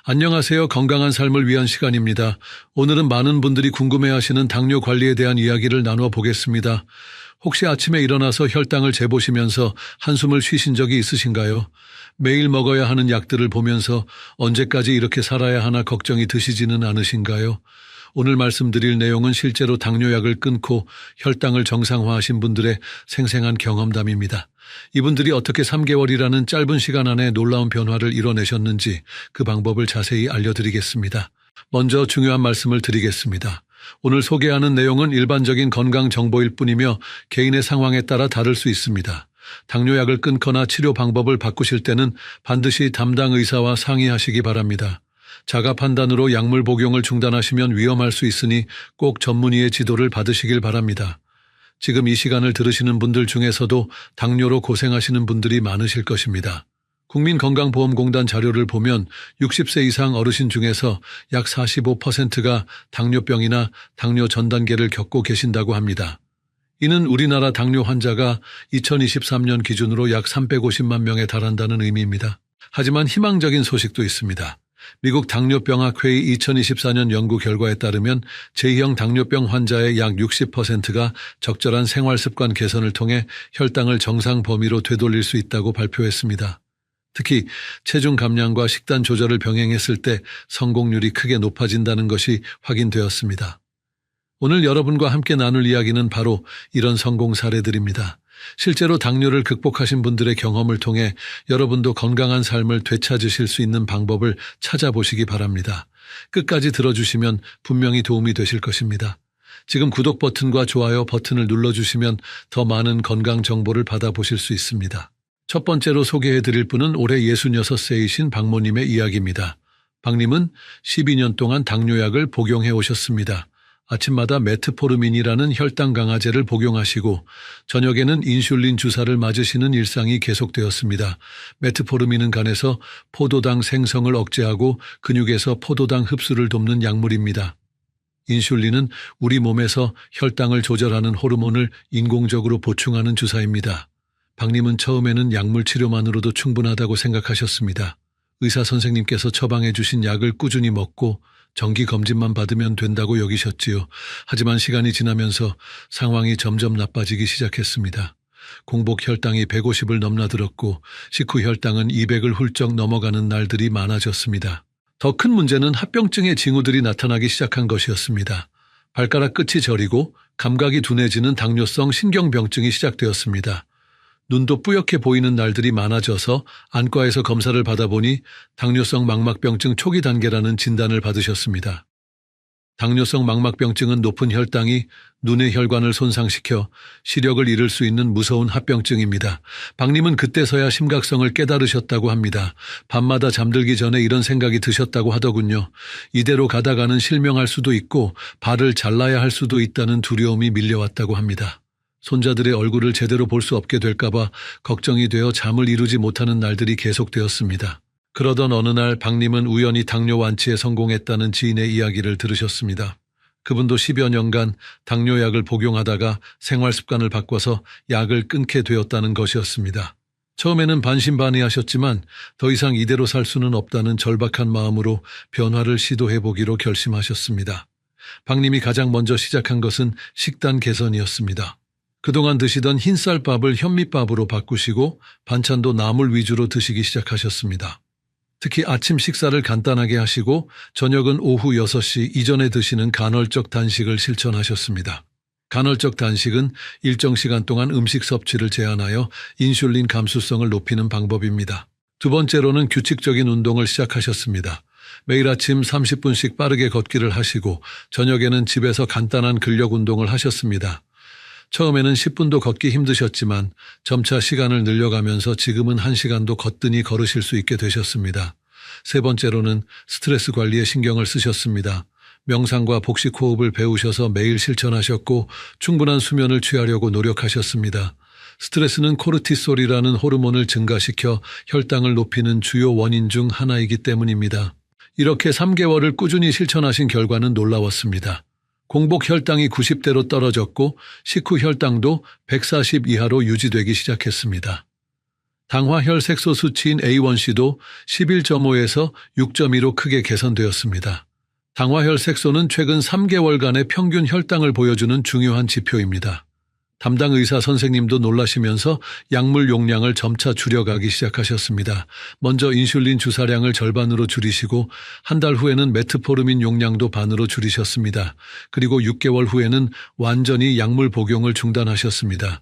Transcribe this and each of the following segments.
안녕하세요. 건강한 삶을 위한 시간입니다. 오늘은 많은 분들이 궁금해하시는 당뇨 관리에 대한 이야기를 나누어 보겠습니다. 혹시 아침에 일어나서 혈당을 재보시면서 한숨을 쉬신 적이 있으신가요? 매일 먹어야 하는 약들을 보면서 언제까지 이렇게 살아야 하나 걱정이 드시지는 않으신가요? 오늘 말씀드릴 내용은 실제로 당뇨약을 끊고 혈당을 정상화하신 분들의 생생한 경험담입니다. 이분들이 어떻게 3개월이라는 짧은 시간 안에 놀라운 변화를 이뤄내셨는지 그 방법을 자세히 알려드리겠습니다. 먼저 중요한 말씀을 드리겠습니다. 오늘 소개하는 내용은 일반적인 건강 정보일 뿐이며 개인의 상황에 따라 다를 수 있습니다. 당뇨약을 끊거나 치료 방법을 바꾸실 때는 반드시 담당 의사와 상의하시기 바랍니다. 자가 판단으로 약물 복용을 중단하시면 위험할 수 있으니 꼭 전문의의 지도를 받으시길 바랍니다. 지금 이 시간을 들으시는 분들 중에서도 당뇨로 고생하시는 분들이 많으실 것입니다. 국민건강보험공단 자료를 보면 60세 이상 어르신 중에서 약 45%가 당뇨병이나 당뇨 전 단계를 겪고 계신다고 합니다. 이는 우리나라 당뇨 환자가 2023년 기준으로 약 350만 명에 달한다는 의미입니다. 하지만 희망적인 소식도 있습니다. 미국 당뇨병학회의 2024년 연구 결과에 따르면 제2형 당뇨병 환자의 약 60%가 적절한 생활습관 개선을 통해 혈당을 정상 범위로 되돌릴 수 있다고 발표했습니다. 특히 체중 감량과 식단 조절을 병행했을 때 성공률이 크게 높아진다는 것이 확인되었습니다. 오늘 여러분과 함께 나눌 이야기는 바로 이런 성공 사례들입니다. 실제로 당뇨를 극복하신 분들의 경험을 통해 여러분도 건강한 삶을 되찾으실 수 있는 방법을 찾아보시기 바랍니다. 끝까지 들어주시면 분명히 도움이 되실 것입니다. 지금 구독 버튼과 좋아요 버튼을 눌러주시면 더 많은 건강 정보를 받아보실 수 있습니다. 첫 번째로 소개해드릴 분은 올해 66세이신 박모님의 이야기입니다. 박님은 12년 동안 당뇨약을 복용해 오셨습니다. 아침마다 메트포르민이라는 혈당 강화제를 복용하시고 저녁에는 인슐린 주사를 맞으시는 일상이 계속되었습니다. 메트포르민은 간에서 포도당 생성을 억제하고 근육에서 포도당 흡수를 돕는 약물입니다. 인슐린은 우리 몸에서 혈당을 조절하는 호르몬을 인공적으로 보충하는 주사입니다. 박님은 처음에는 약물 치료만으로도 충분하다고 생각하셨습니다. 의사 선생님께서 처방해 주신 약을 꾸준히 먹고 정기 검진만 받으면 된다고 여기셨지요. 하지만 시간이 지나면서 상황이 점점 나빠지기 시작했습니다. 공복 혈당이 150을 넘나들었고 식후 혈당은 200을 훌쩍 넘어가는 날들이 많아졌습니다. 더 큰 문제는 합병증의 징후들이 나타나기 시작한 것이었습니다. 발가락 끝이 저리고 감각이 둔해지는 당뇨성 신경병증이 시작되었습니다. 눈도 뿌옇게 보이는 날들이 많아져서 안과에서 검사를 받아보니 당뇨성 망막병증 초기 단계라는 진단을 받으셨습니다. 당뇨성 망막병증은 높은 혈당이 눈의 혈관을 손상시켜 시력을 잃을 수 있는 무서운 합병증입니다. 박님은 그때서야 심각성을 깨달으셨다고 합니다. 밤마다 잠들기 전에 이런 생각이 드셨다고 하더군요. 이대로 가다가는 실명할 수도 있고 발을 잘라야 할 수도 있다는 두려움이 밀려왔다고 합니다. 손자들의 얼굴을 제대로 볼 수 없게 될까봐 걱정이 되어 잠을 이루지 못하는 날들이 계속되었습니다. 그러던 어느 날 박님은 우연히 당뇨 완치에 성공했다는 지인의 이야기를 들으셨습니다. 그분도 10여 년간 당뇨약을 복용하다가 생활 습관을 바꿔서 약을 끊게 되었다는 것이었습니다. 처음에는 반신반의하셨지만 더 이상 이대로 살 수는 없다는 절박한 마음으로 변화를 시도해보기로 결심하셨습니다. 박님이 가장 먼저 시작한 것은 식단 개선이었습니다. 그동안 드시던 흰쌀밥을 현미밥으로 바꾸시고 반찬도 나물 위주로 드시기 시작하셨습니다. 특히 아침 식사를 간단하게 하시고 저녁은 오후 6시 이전에 드시는 간헐적 단식을 실천하셨습니다. 간헐적 단식은 일정 시간 동안 음식 섭취를 제한하여 인슐린 감수성을 높이는 방법입니다. 두 번째로는 규칙적인 운동을 시작하셨습니다. 매일 아침 30분씩 빠르게 걷기를 하시고 저녁에는 집에서 간단한 근력 운동을 하셨습니다. 처음에는 10분도 걷기 힘드셨지만 점차 시간을 늘려가면서 지금은 1시간도 거뜬히 걸으실 수 있게 되셨습니다. 세 번째로는 스트레스 관리에 신경을 쓰셨습니다. 명상과 복식 호흡을 배우셔서 매일 실천하셨고 충분한 수면을 취하려고 노력하셨습니다. 스트레스는 코르티솔이라는 호르몬을 증가시켜 혈당을 높이는 주요 원인 중 하나이기 때문입니다. 이렇게 3개월을 꾸준히 실천하신 결과는 놀라웠습니다. 공복 혈당이 90대로 떨어졌고 식후 혈당도 140 이하로 유지되기 시작했습니다. 당화혈색소 수치인 A1C도 11.5에서 6.2로 크게 개선되었습니다. 당화혈색소는 최근 3개월간의 평균 혈당을 보여주는 중요한 지표입니다. 담당 의사 선생님도 놀라시면서 약물 용량을 점차 줄여가기 시작하셨습니다. 먼저 인슐린 주사량을 절반으로 줄이시고 한 달 후에는 메트포르민 용량도 반으로 줄이셨습니다. 그리고 6개월 후에는 완전히 약물 복용을 중단하셨습니다.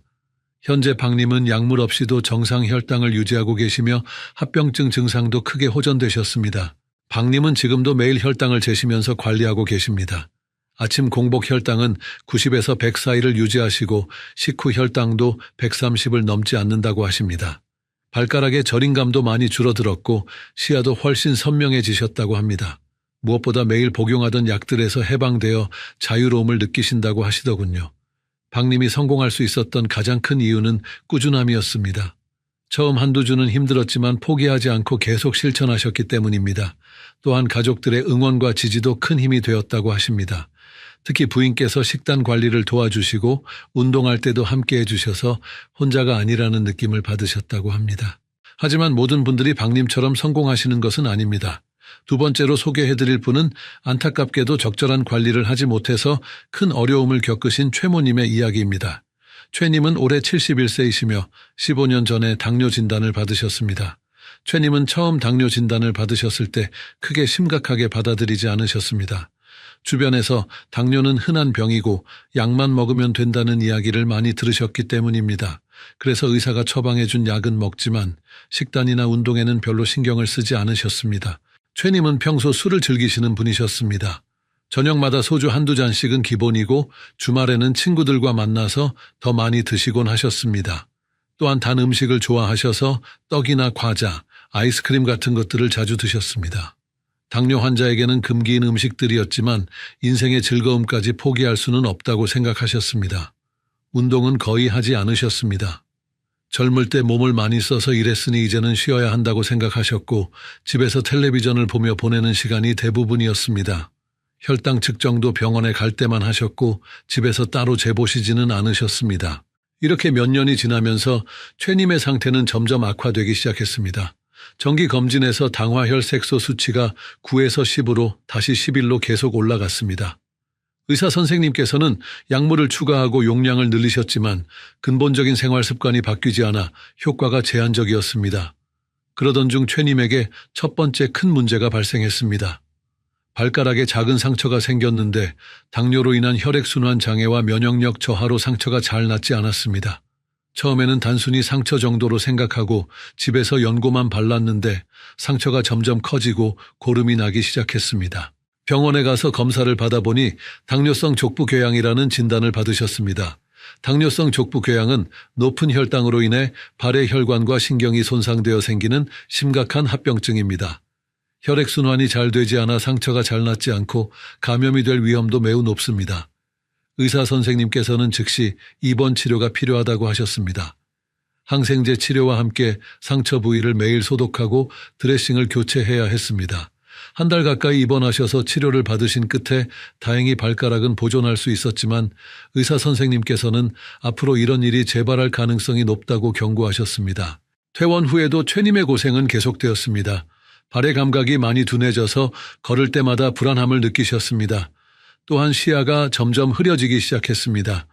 현재 박님은 약물 없이도 정상 혈당을 유지하고 계시며 합병증 증상도 크게 호전되셨습니다. 박님은 지금도 매일 혈당을 재시면서 관리하고 계십니다. 아침 공복 혈당은 90에서 100 사이를 유지하시고 식후 혈당도 130을 넘지 않는다고 하십니다. 발가락의 저림감도 많이 줄어들었고 시야도 훨씬 선명해지셨다고 합니다. 무엇보다 매일 복용하던 약들에서 해방되어 자유로움을 느끼신다고 하시더군요. 박님이 성공할 수 있었던 가장 큰 이유는 꾸준함이었습니다. 처음 한두 주는 힘들었지만 포기하지 않고 계속 실천하셨기 때문입니다. 또한 가족들의 응원과 지지도 큰 힘이 되었다고 하십니다. 특히 부인께서 식단 관리를 도와주시고 운동할 때도 함께 해주셔서 혼자가 아니라는 느낌을 받으셨다고 합니다. 하지만 모든 분들이 박님처럼 성공하시는 것은 아닙니다. 두 번째로 소개해드릴 분은 안타깝게도 적절한 관리를 하지 못해서 큰 어려움을 겪으신 최모님의 이야기입니다. 최님은 올해 71세이시며 15년 전에 당뇨 진단을 받으셨습니다. 최님은 처음 당뇨 진단을 받으셨을 때 크게 심각하게 받아들이지 않으셨습니다. 주변에서 당뇨는 흔한 병이고 약만 먹으면 된다는 이야기를 많이 들으셨기 때문입니다. 그래서 의사가 처방해준 약은 먹지만 식단이나 운동에는 별로 신경을 쓰지 않으셨습니다. 최님은 평소 술을 즐기시는 분이셨습니다. 저녁마다 소주 한두 잔씩은 기본이고 주말에는 친구들과 만나서 더 많이 드시곤 하셨습니다. 또한 단 음식을 좋아하셔서 떡이나 과자, 아이스크림 같은 것들을 자주 드셨습니다. 당뇨 환자에게는 금기인 음식들이었지만 인생의 즐거움까지 포기할 수는 없다고 생각하셨습니다. 운동은 거의 하지 않으셨습니다. 젊을 때 몸을 많이 써서 일했으니 이제는 쉬어야 한다고 생각하셨고 집에서 텔레비전을 보며 보내는 시간이 대부분이었습니다. 혈당 측정도 병원에 갈 때만 하셨고 집에서 따로 재보시지는 않으셨습니다. 이렇게 몇 년이 지나면서 최님의 상태는 점점 악화되기 시작했습니다. 정기 검진에서 당화혈색소 수치가 9에서 10으로 다시 11로 계속 올라갔습니다. 의사 선생님께서는 약물을 추가하고 용량을 늘리셨지만 근본적인 생활 습관이 바뀌지 않아 효과가 제한적이었습니다. 그러던 중 최님에게 첫 번째 큰 문제가 발생했습니다. 발가락에 작은 상처가 생겼는데 당뇨로 인한 혈액순환 장애와 면역력 저하로 상처가 잘 낫지 않았습니다. 처음에는 단순히 상처 정도로 생각하고 집에서 연고만 발랐는데 상처가 점점 커지고 고름이 나기 시작했습니다. 병원에 가서 검사를 받아보니 당뇨성 족부궤양이라는 진단을 받으셨습니다. 당뇨성 족부궤양은 높은 혈당으로 인해 발의 혈관과 신경이 손상되어 생기는 심각한 합병증입니다. 혈액순환이 잘 되지 않아 상처가 잘 낫지 않고 감염이 될 위험도 매우 높습니다. 의사 선생님께서는 즉시 입원 치료가 필요하다고 하셨습니다. 항생제 치료와 함께 상처 부위를 매일 소독하고 드레싱을 교체해야 했습니다. 한 달 가까이 입원하셔서 치료를 받으신 끝에 다행히 발가락은 보존할 수 있었지만 의사 선생님께서는 앞으로 이런 일이 재발할 가능성이 높다고 경고하셨습니다. 퇴원 후에도 최님의 고생은 계속되었습니다. 발의 감각이 많이 둔해져서 걸을 때마다 불안함을 느끼셨습니다. 또한 시야가 점점 흐려지기 시작했습니다.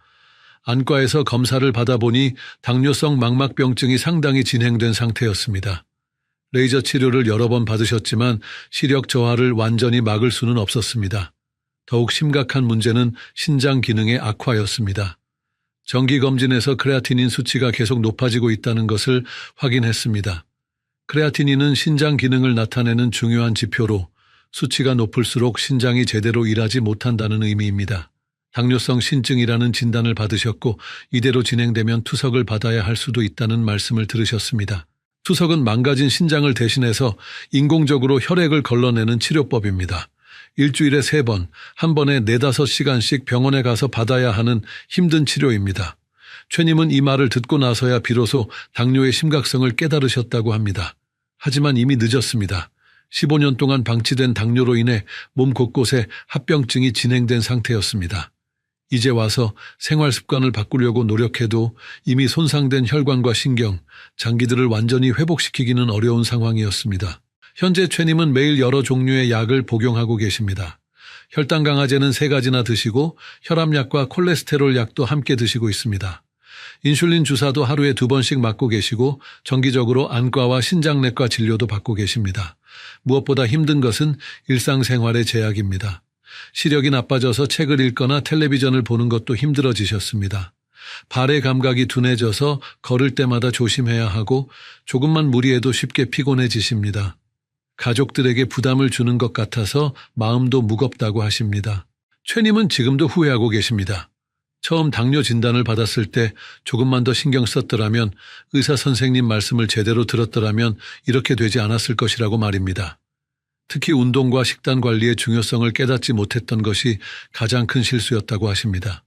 안과에서 검사를 받아보니 당뇨성 망막병증이 상당히 진행된 상태였습니다. 레이저 치료를 여러 번 받으셨지만 시력 저하를 완전히 막을 수는 없었습니다. 더욱 심각한 문제는 신장 기능의 악화였습니다. 정기검진에서 크레아티닌 수치가 계속 높아지고 있다는 것을 확인했습니다. 크레아티닌은 신장 기능을 나타내는 중요한 지표로 수치가 높을수록 신장이 제대로 일하지 못한다는 의미입니다. 당뇨성 신증이라는 진단을 받으셨고 이대로 진행되면 투석을 받아야 할 수도 있다는 말씀을 들으셨습니다. 투석은 망가진 신장을 대신해서 인공적으로 혈액을 걸러내는 치료법입니다. 일주일에 3번, 한 번에 4-5시간씩 병원에 가서 받아야 하는 힘든 치료입니다. 최님은 이 말을 듣고 나서야 비로소 당뇨의 심각성을 깨달으셨다고 합니다. 하지만 이미 늦었습니다. 15년 동안 방치된 당뇨로 인해 몸 곳곳에 합병증이 진행된 상태였습니다. 이제 와서 생활 습관을 바꾸려고 노력해도 이미 손상된 혈관과 신경, 장기들을 완전히 회복시키기는 어려운 상황이었습니다. 현재 최님은 매일 여러 종류의 약을 복용하고 계십니다. 혈당 강화제는 3가지나 드시고 혈압약과 콜레스테롤 약도 함께 드시고 있습니다. 인슐린 주사도 하루에 2번씩 맞고 계시고 정기적으로 안과와 신장내과 진료도 받고 계십니다. 무엇보다 힘든 것은 일상생활의 제약입니다. 시력이 나빠져서 책을 읽거나 텔레비전을 보는 것도 힘들어지셨습니다. 발의 감각이 둔해져서 걸을 때마다 조심해야 하고 조금만 무리해도 쉽게 피곤해지십니다. 가족들에게 부담을 주는 것 같아서 마음도 무겁다고 하십니다. 최님은 지금도 후회하고 계십니다. 처음 당뇨 진단을 받았을 때 조금만 더 신경 썼더라면, 의사 선생님 말씀을 제대로 들었더라면 이렇게 되지 않았을 것이라고 말입니다. 특히 운동과 식단 관리의 중요성을 깨닫지 못했던 것이 가장 큰 실수였다고 하십니다.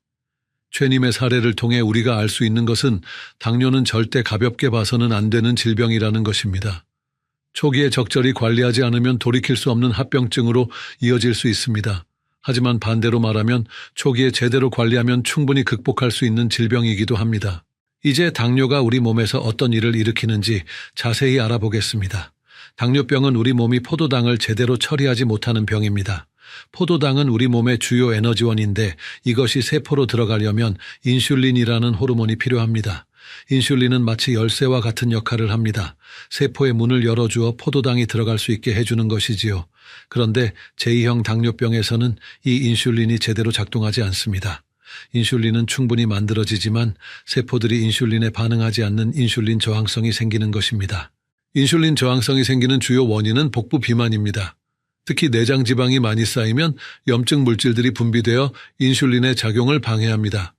최님의 사례를 통해 우리가 알 수 있는 것은 당뇨는 절대 가볍게 봐서는 안 되는 질병이라는 것입니다. 초기에 적절히 관리하지 않으면 돌이킬 수 없는 합병증으로 이어질 수 있습니다. 하지만 반대로 말하면 초기에 제대로 관리하면 충분히 극복할 수 있는 질병이기도 합니다. 이제 당뇨가 우리 몸에서 어떤 일을 일으키는지 자세히 알아보겠습니다. 당뇨병은 우리 몸이 포도당을 제대로 처리하지 못하는 병입니다. 포도당은 우리 몸의 주요 에너지원인데 이것이 세포로 들어가려면 인슐린이라는 호르몬이 필요합니다. 인슐린은 마치 열쇠와 같은 역할을 합니다. 세포의 문을 열어주어 포도당이 들어갈 수 있게 해주는 것이지요. 그런데 제2형 당뇨병에서는 이 인슐린이 제대로 작동하지 않습니다. 인슐린은 충분히 만들어지지만 세포들이 인슐린에 반응하지 않는 인슐린 저항성이 생기는 것입니다. 인슐린 저항성이 생기는 주요 원인은 복부 비만입니다. 특히 내장 지방이 많이 쌓이면 염증 물질들이 분비되어 인슐린의 작용을 방해합니다.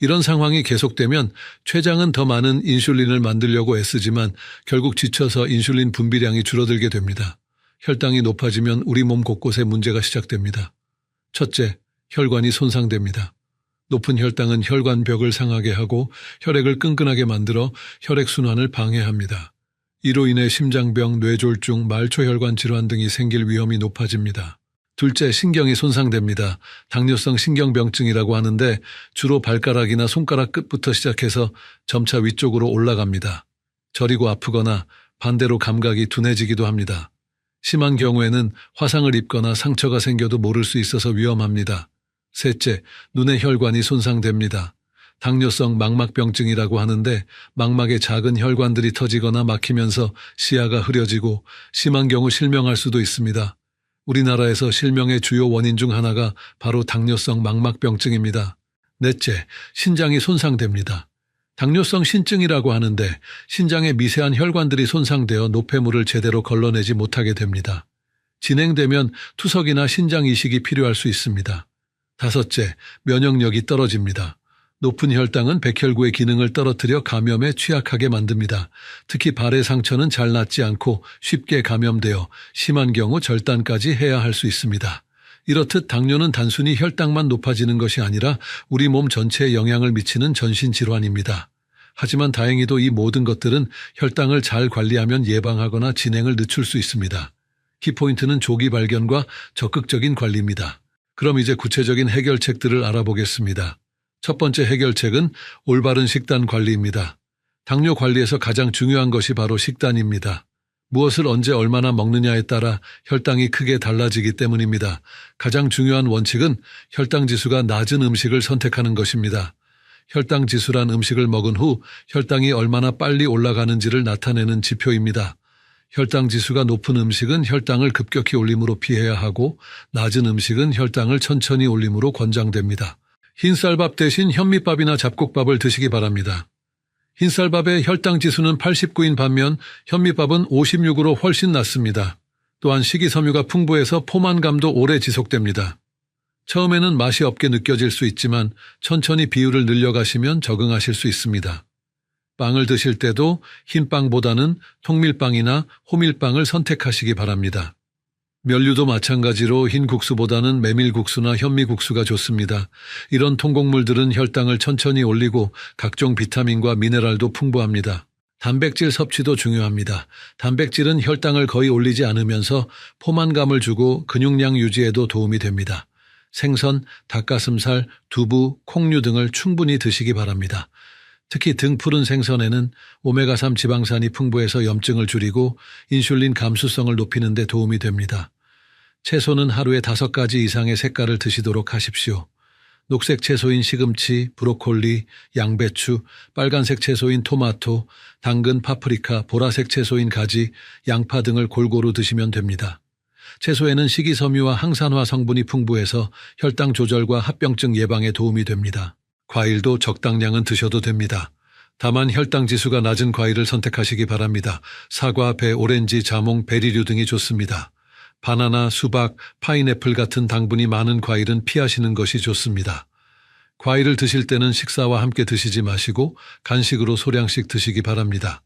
이런 상황이 계속되면 췌장은 더 많은 인슐린을 만들려고 애쓰지만 결국 지쳐서 인슐린 분비량이 줄어들게 됩니다. 혈당이 높아지면 우리 몸 곳곳에 문제가 시작됩니다. 첫째, 혈관이 손상됩니다. 높은 혈당은 혈관벽을 상하게 하고 혈액을 끈끈하게 만들어 혈액순환을 방해합니다. 이로 인해 심장병, 뇌졸중, 말초혈관 질환 등이 생길 위험이 높아집니다. 둘째, 신경이 손상됩니다. 당뇨성 신경병증이라고 하는데 주로 발가락이나 손가락 끝부터 시작해서 점차 위쪽으로 올라갑니다. 저리고 아프거나 반대로 감각이 둔해지기도 합니다. 심한 경우에는 화상을 입거나 상처가 생겨도 모를 수 있어서 위험합니다. 셋째, 눈의 혈관이 손상됩니다. 당뇨성 망막병증이라고 하는데 망막에 작은 혈관들이 터지거나 막히면서 시야가 흐려지고 심한 경우 실명할 수도 있습니다. 우리나라에서 실명의 주요 원인 중 하나가 바로 당뇨성 망막병증입니다. 넷째, 신장이 손상됩니다. 당뇨성 신증이라고 하는데 신장의 미세한 혈관들이 손상되어 노폐물을 제대로 걸러내지 못하게 됩니다. 진행되면 투석이나 신장 이식이 필요할 수 있습니다. 다섯째, 면역력이 떨어집니다. 높은 혈당은 백혈구의 기능을 떨어뜨려 감염에 취약하게 만듭니다. 특히 발의 상처는 잘 낫지 않고 쉽게 감염되어 심한 경우 절단까지 해야 할 수 있습니다. 이렇듯 당뇨는 단순히 혈당만 높아지는 것이 아니라 우리 몸 전체에 영향을 미치는 전신질환입니다. 하지만 다행히도 이 모든 것들은 혈당을 잘 관리하면 예방하거나 진행을 늦출 수 있습니다. 키포인트는 조기 발견과 적극적인 관리입니다. 그럼 이제 구체적인 해결책들을 알아보겠습니다. 첫 번째 해결책은 올바른 식단 관리입니다. 당뇨 관리에서 가장 중요한 것이 바로 식단입니다. 무엇을 언제 얼마나 먹느냐에 따라 혈당이 크게 달라지기 때문입니다. 가장 중요한 원칙은 혈당 지수가 낮은 음식을 선택하는 것입니다. 혈당 지수란 음식을 먹은 후 혈당이 얼마나 빨리 올라가는지를 나타내는 지표입니다. 혈당 지수가 높은 음식은 혈당을 급격히 올림으로 피해야 하고 낮은 음식은 혈당을 천천히 올림으로 권장됩니다. 흰쌀밥 대신 현미밥이나 잡곡밥을 드시기 바랍니다. 흰쌀밥의 혈당 지수는 89인 반면 현미밥은 56으로 훨씬 낮습니다. 또한 식이섬유가 풍부해서 포만감도 오래 지속됩니다. 처음에는 맛이 없게 느껴질 수 있지만 천천히 비율을 늘려가시면 적응하실 수 있습니다. 빵을 드실 때도 흰빵보다는 통밀빵이나 호밀빵을 선택하시기 바랍니다. 면류도 마찬가지로 흰 국수보다는 메밀국수나 현미국수가 좋습니다. 이런 통곡물들은 혈당을 천천히 올리고 각종 비타민과 미네랄도 풍부합니다. 단백질 섭취도 중요합니다. 단백질은 혈당을 거의 올리지 않으면서 포만감을 주고 근육량 유지에도 도움이 됩니다. 생선, 닭가슴살, 두부, 콩류 등을 충분히 드시기 바랍니다. 특히 등푸른 생선에는 오메가3 지방산이 풍부해서 염증을 줄이고 인슐린 감수성을 높이는 데 도움이 됩니다. 채소는 하루에 5가지 이상의 색깔을 드시도록 하십시오. 녹색 채소인 시금치, 브로콜리, 양배추, 빨간색 채소인 토마토, 당근, 파프리카, 보라색 채소인 가지, 양파 등을 골고루 드시면 됩니다. 채소에는 식이섬유와 항산화 성분이 풍부해서 혈당 조절과 합병증 예방에 도움이 됩니다. 과일도 적당량은 드셔도 됩니다. 다만 혈당 지수가 낮은 과일을 선택하시기 바랍니다. 사과, 배, 오렌지, 자몽, 베리류 등이 좋습니다. 바나나, 수박, 파인애플 같은 당분이 많은 과일은 피하시는 것이 좋습니다. 과일을 드실 때는 식사와 함께 드시지 마시고 간식으로 소량씩 드시기 바랍니다.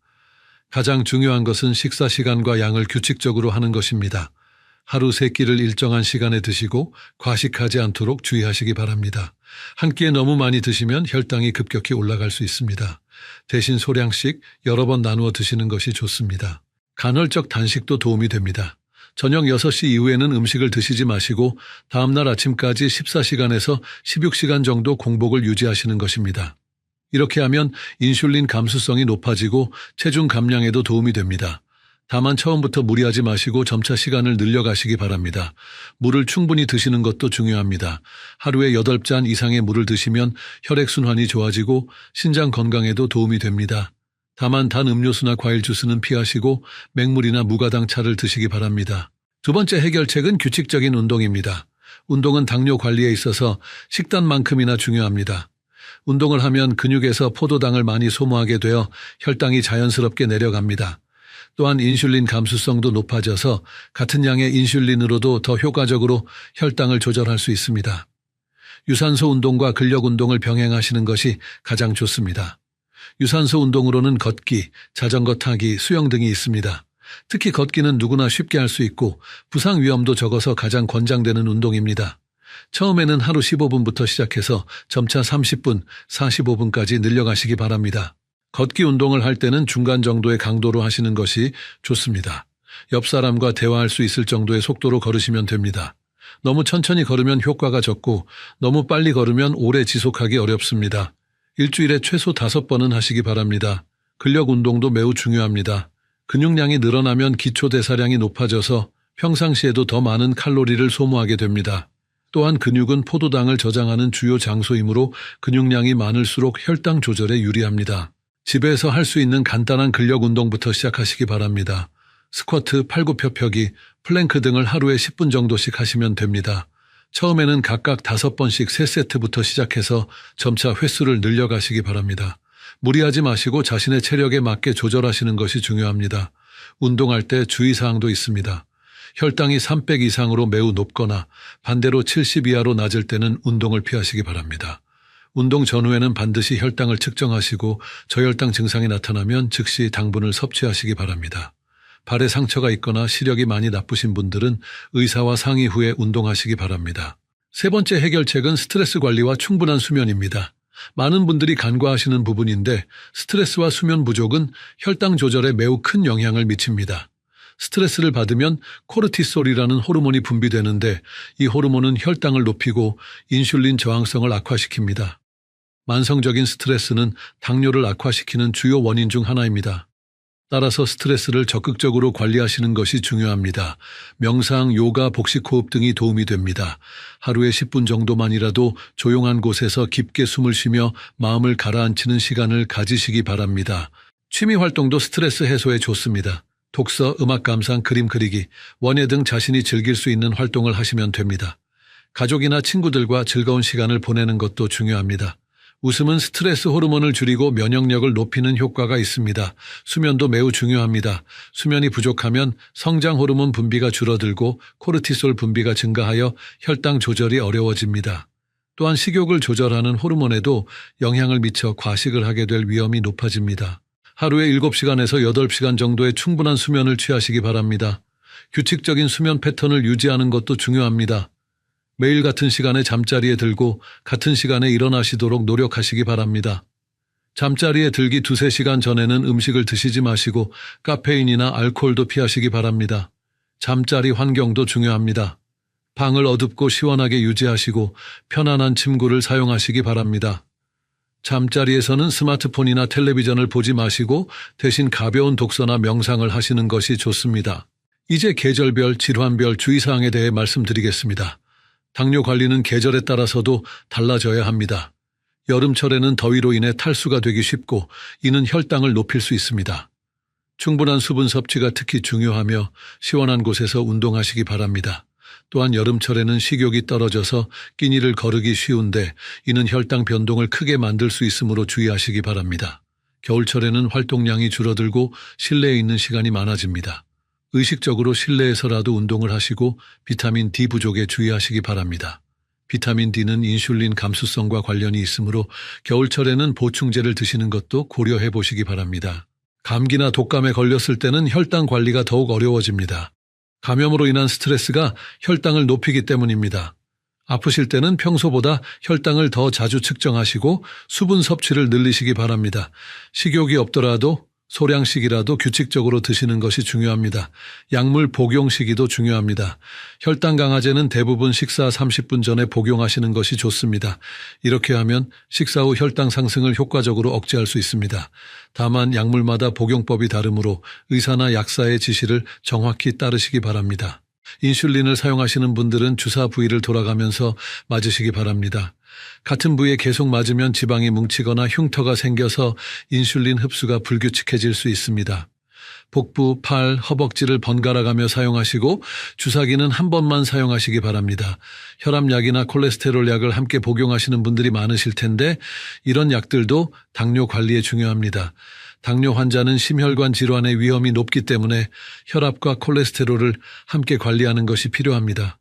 가장 중요한 것은 식사 시간과 양을 규칙적으로 하는 것입니다. 하루 3끼를 일정한 시간에 드시고 과식하지 않도록 주의하시기 바랍니다. 한 끼에 너무 많이 드시면 혈당이 급격히 올라갈 수 있습니다. 대신 소량씩 여러 번 나누어 드시는 것이 좋습니다. 간헐적 단식도 도움이 됩니다. 저녁 6시 이후에는 음식을 드시지 마시고 다음날 아침까지 14시간에서 16시간 정도 공복을 유지하시는 것입니다. 이렇게 하면 인슐린 감수성이 높아지고 체중 감량에도 도움이 됩니다. 다만 처음부터 무리하지 마시고 점차 시간을 늘려가시기 바랍니다. 물을 충분히 드시는 것도 중요합니다. 하루에 8잔 이상의 물을 드시면 혈액순환이 좋아지고 신장 건강에도 도움이 됩니다. 다만 단 음료수나 과일 주스는 피하시고 맹물이나 무가당 차를 드시기 바랍니다. 두 번째 해결책은 규칙적인 운동입니다. 운동은 당뇨 관리에 있어서 식단만큼이나 중요합니다. 운동을 하면 근육에서 포도당을 많이 소모하게 되어 혈당이 자연스럽게 내려갑니다. 또한 인슐린 감수성도 높아져서 같은 양의 인슐린으로도 더 효과적으로 혈당을 조절할 수 있습니다. 유산소 운동과 근력 운동을 병행하시는 것이 가장 좋습니다. 유산소 운동으로는 걷기, 자전거 타기, 수영 등이 있습니다. 특히 걷기는 누구나 쉽게 할 수 있고 부상 위험도 적어서 가장 권장되는 운동입니다. 처음에는 하루 15분부터 시작해서 점차 30분, 45분까지 늘려가시기 바랍니다. 걷기 운동을 할 때는 중간 정도의 강도로 하시는 것이 좋습니다. 옆 사람과 대화할 수 있을 정도의 속도로 걸으시면 됩니다. 너무 천천히 걸으면 효과가 적고 너무 빨리 걸으면 오래 지속하기 어렵습니다. 일주일에 최소 5번은 하시기 바랍니다. 근력 운동도 매우 중요합니다. 근육량이 늘어나면 기초대사량이 높아져서 평상시에도 더 많은 칼로리를 소모하게 됩니다. 또한 근육은 포도당을 저장하는 주요 장소이므로 근육량이 많을수록 혈당 조절에 유리합니다. 집에서 할 수 있는 간단한 근력 운동부터 시작하시기 바랍니다. 스쿼트, 팔굽혀펴기, 플랭크 등을 하루에 10분 정도씩 하시면 됩니다. 처음에는 각각 5번씩 3세트부터 시작해서 점차 횟수를 늘려가시기 바랍니다. 무리하지 마시고 자신의 체력에 맞게 조절하시는 것이 중요합니다. 운동할 때 주의사항도 있습니다. 혈당이 300 이상으로 매우 높거나 반대로 70 이하로 낮을 때는 운동을 피하시기 바랍니다. 운동 전후에는 반드시 혈당을 측정하시고 저혈당 증상이 나타나면 즉시 당분을 섭취하시기 바랍니다. 발에 상처가 있거나 시력이 많이 나쁘신 분들은 의사와 상의 후에 운동하시기 바랍니다. 세 번째 해결책은 스트레스 관리와 충분한 수면입니다. 많은 분들이 간과하시는 부분인데 스트레스와 수면 부족은 혈당 조절에 매우 큰 영향을 미칩니다. 스트레스를 받으면 코르티솔이라는 호르몬이 분비되는데 이 호르몬은 혈당을 높이고 인슐린 저항성을 악화시킵니다. 만성적인 스트레스는 당뇨를 악화시키는 주요 원인 중 하나입니다. 따라서 스트레스를 적극적으로 관리하시는 것이 중요합니다. 명상, 요가, 복식호흡 등이 도움이 됩니다. 하루에 10분 정도만이라도 조용한 곳에서 깊게 숨을 쉬며 마음을 가라앉히는 시간을 가지시기 바랍니다. 취미 활동도 스트레스 해소에 좋습니다. 독서, 음악 감상, 그림 그리기, 원예 등 자신이 즐길 수 있는 활동을 하시면 됩니다. 가족이나 친구들과 즐거운 시간을 보내는 것도 중요합니다. 웃음은 스트레스 호르몬을 줄이고 면역력을 높이는 효과가 있습니다. 수면도 매우 중요합니다. 수면이 부족하면 성장 호르몬 분비가 줄어들고 코르티솔 분비가 증가하여 혈당 조절이 어려워집니다. 또한 식욕을 조절하는 호르몬에도 영향을 미쳐 과식을 하게 될 위험이 높아집니다. 하루에 7시간에서 8시간 정도의 충분한 수면을 취하시기 바랍니다. 규칙적인 수면 패턴을 유지하는 것도 중요합니다. 매일 같은 시간에 잠자리에 들고 같은 시간에 일어나시도록 노력하시기 바랍니다. 잠자리에 들기 2-3시간 전에는 음식을 드시지 마시고 카페인이나 알코올도 피하시기 바랍니다. 잠자리 환경도 중요합니다. 방을 어둡고 시원하게 유지하시고 편안한 침구를 사용하시기 바랍니다. 잠자리에서는 스마트폰이나 텔레비전을 보지 마시고 대신 가벼운 독서나 명상을 하시는 것이 좋습니다. 이제 계절별, 질환별 주의사항에 대해 말씀드리겠습니다. 당뇨 관리는 계절에 따라서도 달라져야 합니다. 여름철에는 더위로 인해 탈수가 되기 쉽고 이는 혈당을 높일 수 있습니다. 충분한 수분 섭취가 특히 중요하며 시원한 곳에서 운동하시기 바랍니다. 또한 여름철에는 식욕이 떨어져서 끼니를 거르기 쉬운데 이는 혈당 변동을 크게 만들 수 있으므로 주의하시기 바랍니다. 겨울철에는 활동량이 줄어들고 실내에 있는 시간이 많아집니다. 의식적으로 실내에서라도 운동을 하시고 비타민 D 부족에 주의하시기 바랍니다. 비타민 D는 인슐린 감수성과 관련이 있으므로 겨울철에는 보충제를 드시는 것도 고려해 보시기 바랍니다. 감기나 독감에 걸렸을 때는 혈당 관리가 더욱 어려워집니다. 감염으로 인한 스트레스가 혈당을 높이기 때문입니다. 아프실 때는 평소보다 혈당을 더 자주 측정하시고 수분 섭취를 늘리시기 바랍니다. 식욕이 없더라도 소량씩이라도 규칙적으로 드시는 것이 중요합니다. 약물 복용 시기도 중요합니다. 혈당 강화제는 대부분 식사 30분 전에 복용하시는 것이 좋습니다. 이렇게 하면 식사 후 혈당 상승을 효과적으로 억제할 수 있습니다. 다만 약물마다 복용법이 다르므로 의사나 약사의 지시를 정확히 따르시기 바랍니다. 인슐린을 사용하시는 분들은 주사 부위를 돌아가면서 맞으시기 바랍니다. 같은 부위에 계속 맞으면 지방이 뭉치거나 흉터가 생겨서 인슐린 흡수가 불규칙해질 수 있습니다. 복부, 팔, 허벅지를 번갈아 가며 사용하시고 주사기는 한 번만 사용하시기 바랍니다. 혈압약이나 콜레스테롤 약을 함께 복용하시는 분들이 많으실 텐데 이런 약들도 당뇨 관리에 중요합니다. 당뇨 환자는 심혈관 질환의 위험이 높기 때문에 혈압과 콜레스테롤을 함께 관리하는 것이 필요합니다.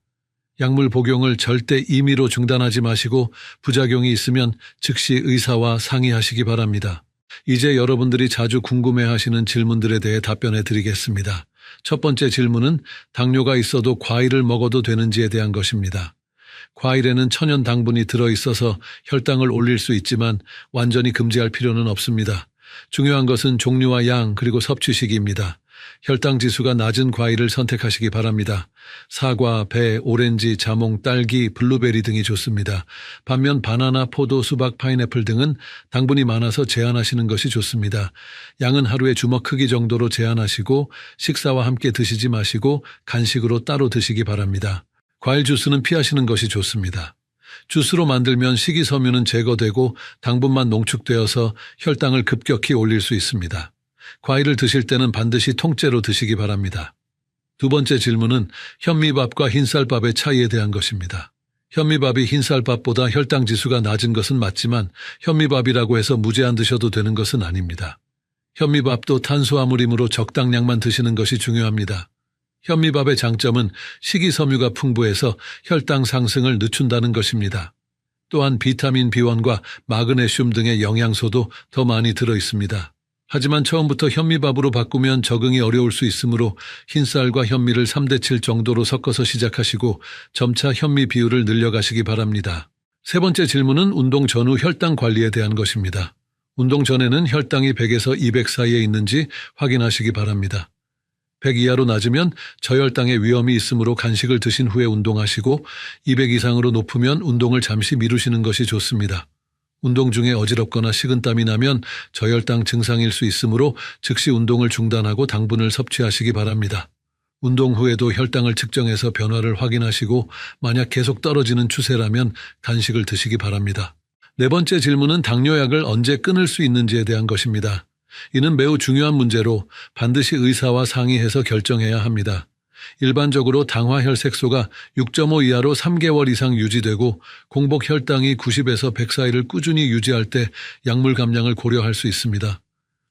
약물 복용을 절대 임의로 중단하지 마시고 부작용이 있으면 즉시 의사와 상의하시기 바랍니다. 이제 여러분들이 자주 궁금해하시는 질문들에 대해 답변해 드리겠습니다. 첫 번째 질문은 당뇨가 있어도 과일을 먹어도 되는지에 대한 것입니다. 과일에는 천연 당분이 들어있어서 혈당을 올릴 수 있지만 완전히 금지할 필요는 없습니다. 중요한 것은 종류와 양 그리고 섭취 시기입니다. 혈당 지수가 낮은 과일을 선택하시기 바랍니다. 사과, 배, 오렌지, 자몽, 딸기, 블루베리 등이 좋습니다. 반면 바나나, 포도, 수박, 파인애플 등은 당분이 많아서 제한하시는 것이 좋습니다. 양은 하루에 주먹 크기 정도로 제한하시고 식사와 함께 드시지 마시고 간식으로 따로 드시기 바랍니다. 과일 주스는 피하시는 것이 좋습니다. 주스로 만들면 식이섬유는 제거되고 당분만 농축되어서 혈당을 급격히 올릴 수 있습니다. 과일을 드실 때는 반드시 통째로 드시기 바랍니다. 두 번째 질문은 현미밥과 흰쌀밥의 차이에 대한 것입니다. 현미밥이 흰쌀밥보다 혈당 지수가 낮은 것은 맞지만 현미밥이라고 해서 무제한 드셔도 되는 것은 아닙니다. 현미밥도 탄수화물이므로 적당량만 드시는 것이 중요합니다. 현미밥의 장점은 식이섬유가 풍부해서 혈당 상승을 늦춘다는 것입니다. 또한 비타민 B1과 마그네슘 등의 영양소도 더 많이 들어 있습니다. 하지만 처음부터 현미밥으로 바꾸면 적응이 어려울 수 있으므로 흰쌀과 현미를 3대7 정도로 섞어서 시작하시고 점차 현미 비율을 늘려가시기 바랍니다. 세 번째 질문은 운동 전후 혈당 관리에 대한 것입니다. 운동 전에는 혈당이 100에서 200 사이에 있는지 확인하시기 바랍니다. 100 이하로 낮으면 저혈당의 위험이 있으므로 간식을 드신 후에 운동하시고 200 이상으로 높으면 운동을 잠시 미루시는 것이 좋습니다. 운동 중에 어지럽거나 식은땀이 나면 저혈당 증상일 수 있으므로 즉시 운동을 중단하고 당분을 섭취하시기 바랍니다. 운동 후에도 혈당을 측정해서 변화를 확인하시고 만약 계속 떨어지는 추세라면 간식을 드시기 바랍니다. 네 번째 질문은 당뇨약을 언제 끊을 수 있는지에 대한 것입니다. 이는 매우 중요한 문제로 반드시 의사와 상의해서 결정해야 합니다. 일반적으로 당화혈색소가 6.5 이하로 3개월 이상 유지되고 공복 혈당이 90에서 100 사이를 꾸준히 유지할 때 약물 감량을 고려할 수 있습니다.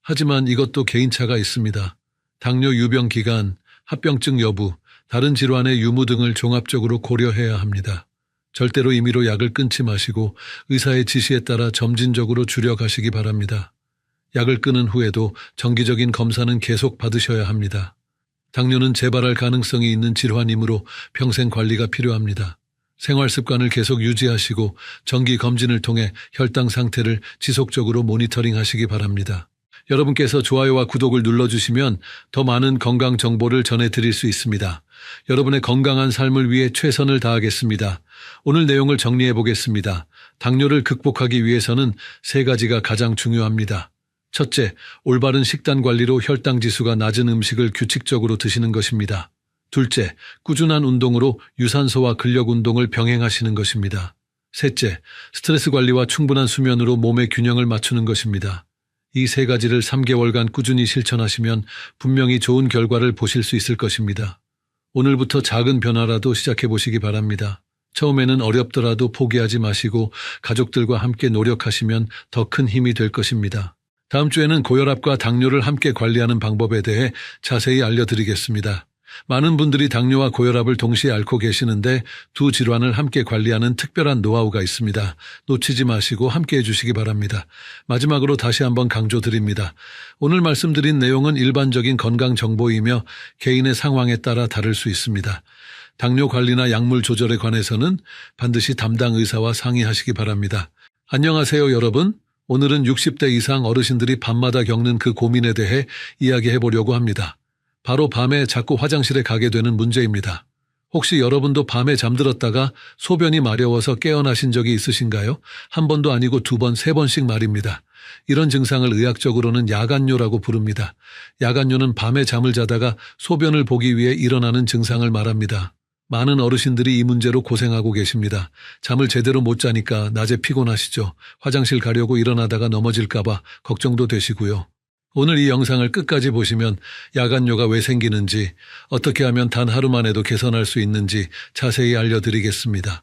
하지만 이것도 개인차가 있습니다. 당뇨 유병 기간, 합병증 여부, 다른 질환의 유무 등을 종합적으로 고려해야 합니다. 절대로 임의로 약을 끊지 마시고 의사의 지시에 따라 점진적으로 줄여가시기 바랍니다. 약을 끊은 후에도 정기적인 검사는 계속 받으셔야 합니다. 당뇨는 재발할 가능성이 있는 질환이므로 평생 관리가 필요합니다. 생활 습관을 계속 유지하시고 정기 검진을 통해 혈당 상태를 지속적으로 모니터링하시기 바랍니다. 여러분께서 좋아요와 구독을 눌러주시면 더 많은 건강 정보를 전해드릴 수 있습니다. 여러분의 건강한 삶을 위해 최선을 다하겠습니다. 오늘 내용을 정리해 보겠습니다. 당뇨를 극복하기 위해서는 3가지가 가장 중요합니다. 첫째, 올바른 식단 관리로 혈당 지수가 낮은 음식을 규칙적으로 드시는 것입니다. 둘째, 꾸준한 운동으로 유산소와 근력 운동을 병행하시는 것입니다. 셋째, 스트레스 관리와 충분한 수면으로 몸의 균형을 맞추는 것입니다. 이 3가지를 3개월간 꾸준히 실천하시면 분명히 좋은 결과를 보실 수 있을 것입니다. 오늘부터 작은 변화라도 시작해 보시기 바랍니다. 처음에는 어렵더라도 포기하지 마시고 가족들과 함께 노력하시면 더 큰 힘이 될 것입니다. 다음 주에는 고혈압과 당뇨를 함께 관리하는 방법에 대해 자세히 알려드리겠습니다. 많은 분들이 당뇨와 고혈압을 동시에 앓고 계시는데 두 질환을 함께 관리하는 특별한 노하우가 있습니다. 놓치지 마시고 함께 해주시기 바랍니다. 마지막으로 다시 한번 강조드립니다. 오늘 말씀드린 내용은 일반적인 건강 정보이며 개인의 상황에 따라 다를 수 있습니다. 당뇨 관리나 약물 조절에 관해서는 반드시 담당 의사와 상의하시기 바랍니다. 안녕하세요, 여러분. 오늘은 60대 이상 어르신들이 밤마다 겪는 그 고민에 대해 이야기해 보려고 합니다. 바로 밤에 자꾸 화장실에 가게 되는 문제입니다. 혹시 여러분도 밤에 잠들었다가 소변이 마려워서 깨어나신 적이 있으신가요? 한 번도 아니고 2번, 3번씩 말입니다. 이런 증상을 의학적으로는 야간뇨라고 부릅니다. 야간뇨는 밤에 잠을 자다가 소변을 보기 위해 일어나는 증상을 말합니다. 많은 어르신들이 이 문제로 고생하고 계십니다. 잠을 제대로 못 자니까 낮에 피곤하시죠. 화장실 가려고 일어나다가 넘어질까봐 걱정도 되시고요. 오늘 이 영상을 끝까지 보시면 야간뇨가 왜 생기는지, 어떻게 하면 단 하루만 해도 개선할 수 있는지 자세히 알려드리겠습니다.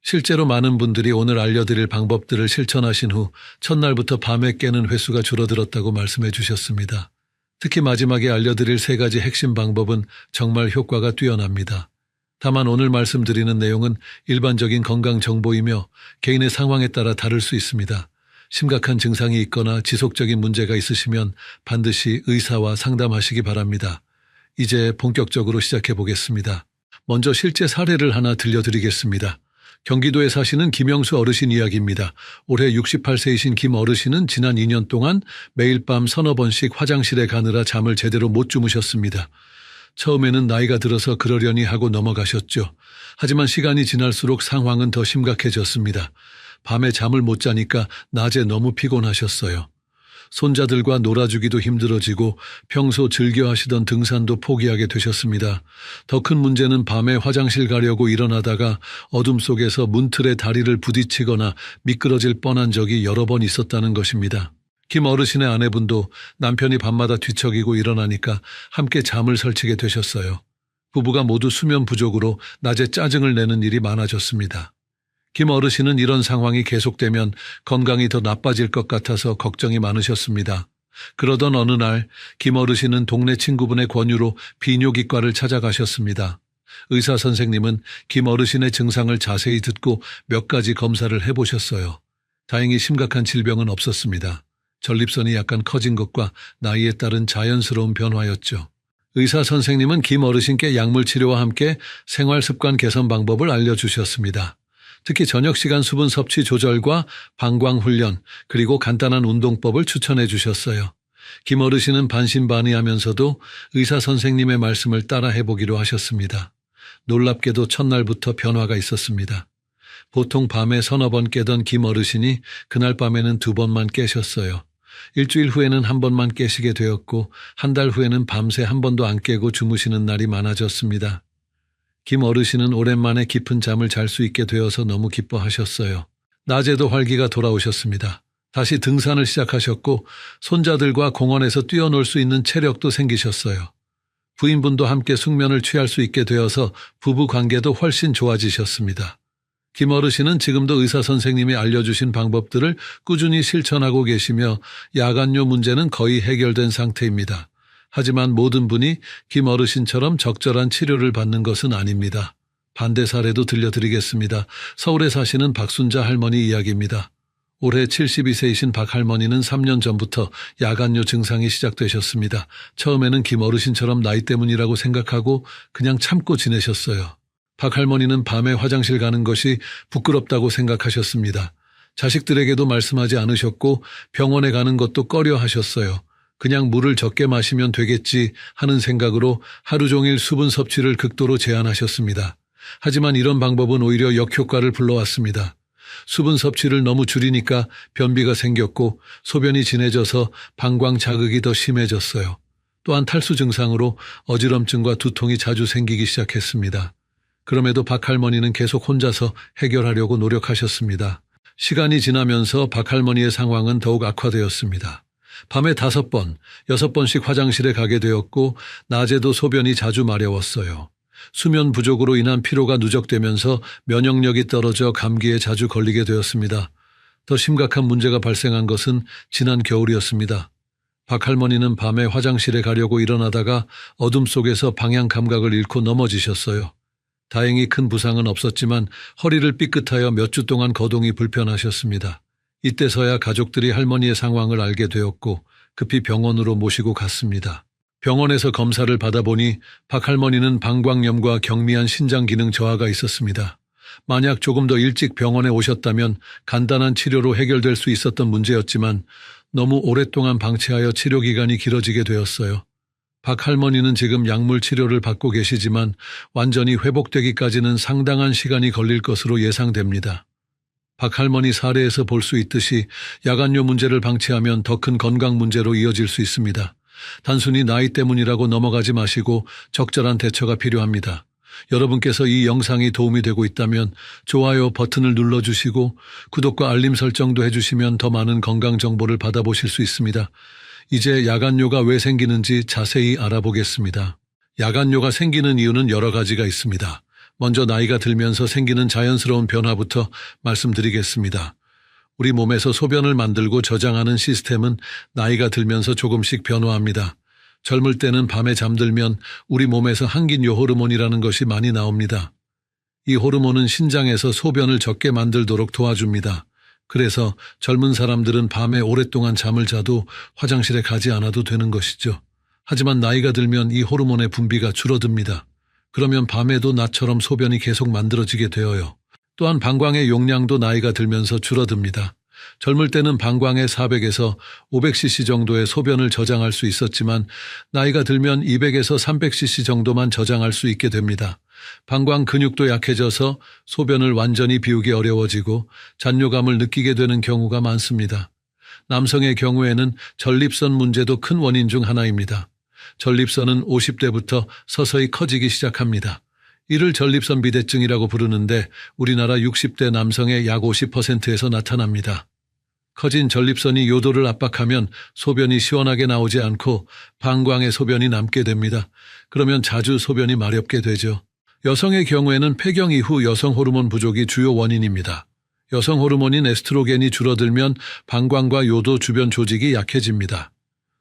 실제로 많은 분들이 오늘 알려드릴 방법들을 실천하신 후 첫날부터 밤에 깨는 횟수가 줄어들었다고 말씀해 주셨습니다. 특히 마지막에 알려드릴 3가지 핵심 방법은 정말 효과가 뛰어납니다. 다만 오늘 말씀드리는 내용은 일반적인 건강 정보이며 개인의 상황에 따라 다를 수 있습니다. 심각한 증상이 있거나 지속적인 문제가 있으시면 반드시 의사와 상담하시기 바랍니다. 이제 본격적으로 시작해 보겠습니다. 먼저 실제 사례를 하나 들려드리겠습니다. 경기도에 사시는 김영수 어르신 이야기입니다. 올해 68세이신 김 어르신은 지난 2년 동안 매일 밤 3-4번씩 화장실에 가느라 잠을 제대로 못 주무셨습니다. 처음에는 나이가 들어서 그러려니 하고 넘어가셨죠. 하지만 시간이 지날수록 상황은 더 심각해졌습니다. 밤에 잠을 못 자니까 낮에 너무 피곤하셨어요. 손자들과 놀아주기도 힘들어지고 평소 즐겨 하시던 등산도 포기하게 되셨습니다. 더 큰 문제는 밤에 화장실 가려고 일어나다가 어둠 속에서 문틀에 다리를 부딪히거나 미끄러질 뻔한 적이 여러 번 있었다는 것입니다. 김 어르신의 아내분도 남편이 밤마다 뒤척이고 일어나니까 함께 잠을 설치게 되셨어요. 부부가 모두 수면 부족으로 낮에 짜증을 내는 일이 많아졌습니다. 김 어르신은 이런 상황이 계속되면 건강이 더 나빠질 것 같아서 걱정이 많으셨습니다. 그러던 어느 날 김 어르신은 동네 친구분의 권유로 비뇨기과를 찾아가셨습니다. 의사 선생님은 김 어르신의 증상을 자세히 듣고 몇 가지 검사를 해보셨어요. 다행히 심각한 질병은 없었습니다. 전립선이 약간 커진 것과 나이에 따른 자연스러운 변화였죠. 의사 선생님은 김 어르신께 약물 치료와 함께 생활습관 개선 방법을 알려주셨습니다. 특히 저녁 시간 수분 섭취 조절과 방광 훈련, 그리고 간단한 운동법을 추천해 주셨어요. 김 어르신은 반신반의하면서도 의사 선생님의 말씀을 따라 해보기로 하셨습니다. 놀랍게도 첫날부터 변화가 있었습니다. 보통 밤에 3-4번 깨던 김 어르신이 그날 밤에는 2번만 깨셨어요. 일주일 후에는 1번만 깨시게 되었고 한 달 후에는 밤새 1번도 안 깨고 주무시는 날이 많아졌습니다. 김 어르신은 오랜만에 깊은 잠을 잘 수 있게 되어서 너무 기뻐하셨어요. 낮에도 활기가 돌아오셨습니다. 다시 등산을 시작하셨고 손자들과 공원에서 뛰어놀 수 있는 체력도 생기셨어요. 부인분도 함께 숙면을 취할 수 있게 되어서 부부 관계도 훨씬 좋아지셨습니다. 김 어르신은 지금도 의사 선생님이 알려주신 방법들을 꾸준히 실천하고 계시며 야간뇨 문제는 거의 해결된 상태입니다. 하지만 모든 분이 김 어르신처럼 적절한 치료를 받는 것은 아닙니다. 반대 사례도 들려드리겠습니다. 서울에 사시는 박순자 할머니 이야기입니다. 올해 72세이신 박 할머니는 3년 전부터 야간뇨 증상이 시작되셨습니다. 처음에는 김 어르신처럼 나이 때문이라고 생각하고 그냥 참고 지내셨어요. 박 할머니는 밤에 화장실 가는 것이 부끄럽다고 생각하셨습니다. 자식들에게도 말씀하지 않으셨고 병원에 가는 것도 꺼려 하셨어요. 그냥 물을 적게 마시면 되겠지 하는 생각으로 하루 종일 수분 섭취를 극도로 제한하셨습니다. 하지만 이런 방법은 오히려 역효과를 불러왔습니다. 수분 섭취를 너무 줄이니까 변비가 생겼고 소변이 진해져서 방광 자극이 더 심해졌어요. 또한 탈수 증상으로 어지럼증과 두통이 자주 생기기 시작했습니다. 그럼에도 박할머니는 계속 혼자서 해결하려고 노력하셨습니다. 시간이 지나면서 박할머니의 상황은 더욱 악화되었습니다. 밤에 5번, 6번씩 화장실에 가게 되었고 낮에도 소변이 자주 마려웠어요. 수면 부족으로 인한 피로가 누적되면서 면역력이 떨어져 감기에 자주 걸리게 되었습니다. 더 심각한 문제가 발생한 것은 지난 겨울이었습니다. 박할머니는 밤에 화장실에 가려고 일어나다가 어둠 속에서 방향 감각을 잃고 넘어지셨어요. 다행히 큰 부상은 없었지만 허리를 삐끗하여 몇 주 동안 거동이 불편하셨습니다. 이때서야 가족들이 할머니의 상황을 알게 되었고 급히 병원으로 모시고 갔습니다. 병원에서 검사를 받아보니 박할머니는 방광염과 경미한 신장 기능 저하가 있었습니다. 만약 조금 더 일찍 병원에 오셨다면 간단한 치료로 해결될 수 있었던 문제였지만 너무 오랫동안 방치하여 치료 기간이 길어지게 되었어요. 박할머니는 지금 약물 치료를 받고 계시지만 완전히 회복되기까지는 상당한 시간이 걸릴 것으로 예상됩니다. 박할머니 사례에서 볼 수 있듯이 야간요 문제를 방치하면 더 큰 건강 문제로 이어질 수 있습니다. 단순히 나이 때문이라고 넘어가지 마시고 적절한 대처가 필요합니다. 여러분께서 이 영상이 도움이 되고 있다면 좋아요 버튼을 눌러주시고 구독과 알림 설정도 해주시면 더 많은 건강 정보를 받아보실 수 있습니다. 이제 야간요가 왜 생기는지 자세히 알아보겠습니다. 야간요가 생기는 이유는 여러 가지가 있습니다. 먼저 나이가 들면서 생기는 자연스러운 변화부터 말씀드리겠습니다. 우리 몸에서 소변을 만들고 저장하는 시스템은 나이가 들면서 조금씩 변화합니다. 젊을 때는 밤에 잠들면 우리 몸에서 항긴요 호르몬이라는 것이 많이 나옵니다. 이 호르몬은 신장에서 소변을 적게 만들도록 도와줍니다. 그래서 젊은 사람들은 밤에 오랫동안 잠을 자도 화장실에 가지 않아도 되는 것이죠. 하지만 나이가 들면 이 호르몬의 분비가 줄어듭니다. 그러면 밤에도 나처럼 소변이 계속 만들어지게 되어요. 또한 방광의 용량도 나이가 들면서 줄어듭니다. 젊을 때는 방광에 400에서 500cc 정도의 소변을 저장할 수 있었지만 나이가 들면 200에서 300cc 정도만 저장할 수 있게 됩니다. 방광 근육도 약해져서 소변을 완전히 비우기 어려워지고 잔뇨감을 느끼게 되는 경우가 많습니다. 남성의 경우에는 전립선 문제도 큰 원인 중 하나입니다. 전립선은 50대부터 서서히 커지기 시작합니다. 이를 전립선 비대증이라고 부르는데 우리나라 60대 남성의 약 50%에서 나타납니다. 커진 전립선이 요도를 압박하면 소변이 시원하게 나오지 않고 방광에 소변이 남게 됩니다. 그러면 자주 소변이 마렵게 되죠. 여성의 경우에는 폐경 이후 여성 호르몬 부족이 주요 원인입니다. 여성 호르몬인 에스트로겐이 줄어들면 방광과 요도 주변 조직이 약해집니다.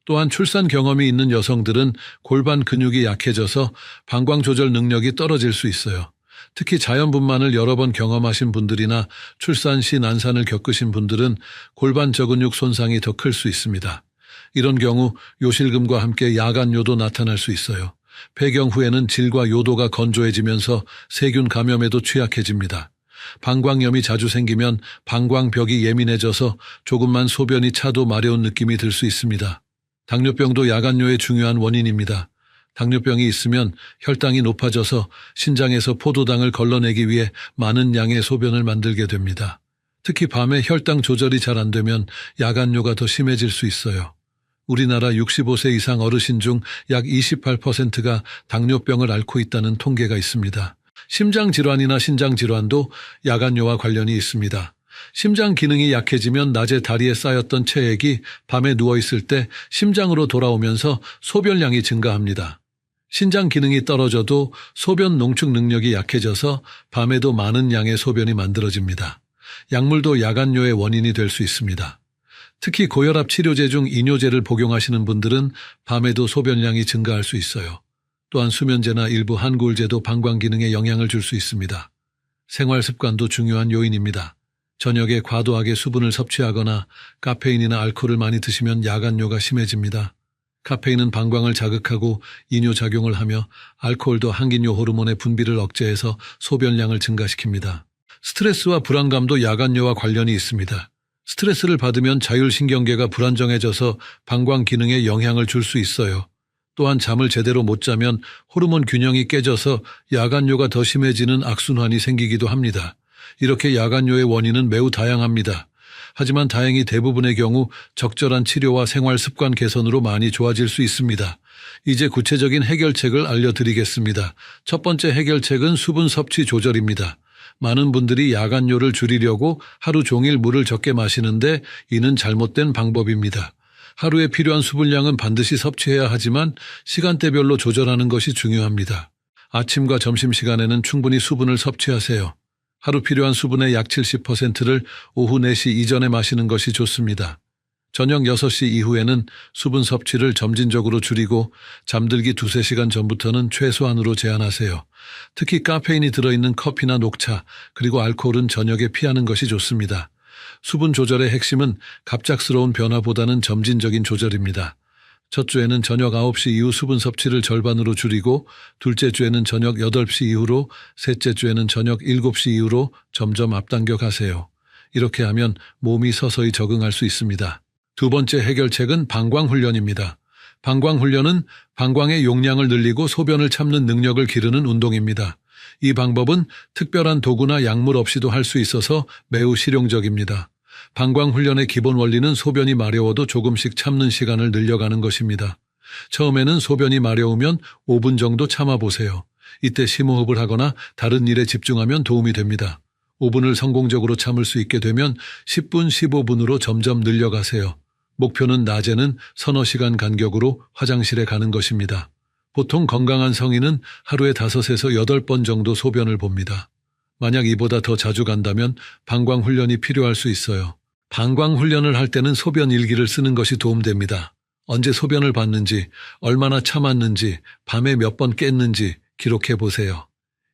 또한 출산 경험이 있는 여성들은 골반 근육이 약해져서 방광 조절 능력이 떨어질 수 있어요. 특히 자연분만을 여러 번 경험하신 분들이나 출산 시 난산을 겪으신 분들은 골반 저근육 손상이 더 클 수 있습니다. 이런 경우 요실금과 함께 야간요도 나타날 수 있어요. 폐경 후에는 질과 요도가 건조해지면서 세균 감염에도 취약해집니다. 방광염이 자주 생기면 방광벽이 예민해져서 조금만 소변이 차도 마려운 느낌이 들 수 있습니다. 당뇨병도 야간요의 중요한 원인입니다. 당뇨병이 있으면 혈당이 높아져서 신장에서 포도당을 걸러내기 위해 많은 양의 소변을 만들게 됩니다. 특히 밤에 혈당 조절이 잘 안 되면 야간요가 더 심해질 수 있어요. 우리나라 65세 이상 어르신 중 약 28%가 당뇨병을 앓고 있다는 통계가 있습니다. 심장질환이나 신장질환도 야간요와 관련이 있습니다. 심장 기능이 약해지면 낮에 다리에 쌓였던 체액이 밤에 누워있을 때 심장으로 돌아오면서 소변량이 증가합니다. 신장 기능이 떨어져도 소변 농축 능력이 약해져서 밤에도 많은 양의 소변이 만들어집니다. 약물도 야간요의 원인이 될 수 있습니다. 특히 고혈압 치료제 중 이뇨제를 복용하시는 분들은 밤에도 소변량이 증가할 수 있어요. 또한 수면제나 일부 한구울제도 방광 기능에 영향을 줄 수 있습니다. 생활 습관도 중요한 요인입니다. 저녁에 과도하게 수분을 섭취하거나 카페인이나 알코올을 많이 드시면 야간요가 심해집니다. 카페인은 방광을 자극하고 이뇨 작용을 하며 알코올도 항긴요 호르몬의 분비를 억제해서 소변량을 증가시킵니다. 스트레스와 불안감도 야간뇨와 관련이 있습니다. 스트레스를 받으면 자율신경계가 불안정해져서 방광 기능에 영향을 줄 수 있어요. 또한 잠을 제대로 못 자면 호르몬 균형이 깨져서 야간뇨가 더 심해지는 악순환이 생기기도 합니다. 이렇게 야간뇨의 원인은 매우 다양합니다. 하지만 다행히 대부분의 경우 적절한 치료와 생활 습관 개선으로 많이 좋아질 수 있습니다. 이제 구체적인 해결책을 알려드리겠습니다. 첫 번째 해결책은 수분 섭취 조절입니다. 많은 분들이 야간뇨를 줄이려고 하루 종일 물을 적게 마시는데 이는 잘못된 방법입니다. 하루에 필요한 수분량은 반드시 섭취해야 하지만 시간대별로 조절하는 것이 중요합니다. 아침과 점심시간에는 충분히 수분을 섭취하세요. 하루 필요한 수분의 약 70%를 오후 4시 이전에 마시는 것이 좋습니다. 저녁 6시 이후에는 수분 섭취를 점진적으로 줄이고 잠들기 2-3시간 전부터는 최소한으로 제한하세요. 특히 카페인이 들어있는 커피나 녹차 그리고 알코올은 저녁에 피하는 것이 좋습니다. 수분 조절의 핵심은 갑작스러운 변화보다는 점진적인 조절입니다. 첫 주에는 저녁 9시 이후 수분 섭취를 절반으로 줄이고 둘째 주에는 저녁 8시 이후로 셋째 주에는 저녁 7시 이후로 점점 앞당겨 가세요. 이렇게 하면 몸이 서서히 적응할 수 있습니다. 두 번째 해결책은 방광훈련입니다. 방광훈련은 방광의 용량을 늘리고 소변을 참는 능력을 기르는 운동입니다. 이 방법은 특별한 도구나 약물 없이도 할 수 있어서 매우 실용적입니다. 방광훈련의 기본 원리는 소변이 마려워도 조금씩 참는 시간을 늘려가는 것입니다. 처음에는 소변이 마려우면 5분 정도 참아보세요. 이때 심호흡을 하거나 다른 일에 집중하면 도움이 됩니다. 5분을 성공적으로 참을 수 있게 되면 10분, 15분으로 점점 늘려가세요. 목표는 낮에는 서너 시간 간격으로 화장실에 가는 것입니다. 보통 건강한 성인은 하루에 5에서 8번 정도 소변을 봅니다. 만약 이보다 더 자주 간다면 방광훈련이 필요할 수 있어요. 방광훈련을 할 때는 소변 일기를 쓰는 것이 도움됩니다. 언제 소변을 봤는지, 얼마나 참았는지, 밤에 몇 번 깼는지 기록해 보세요.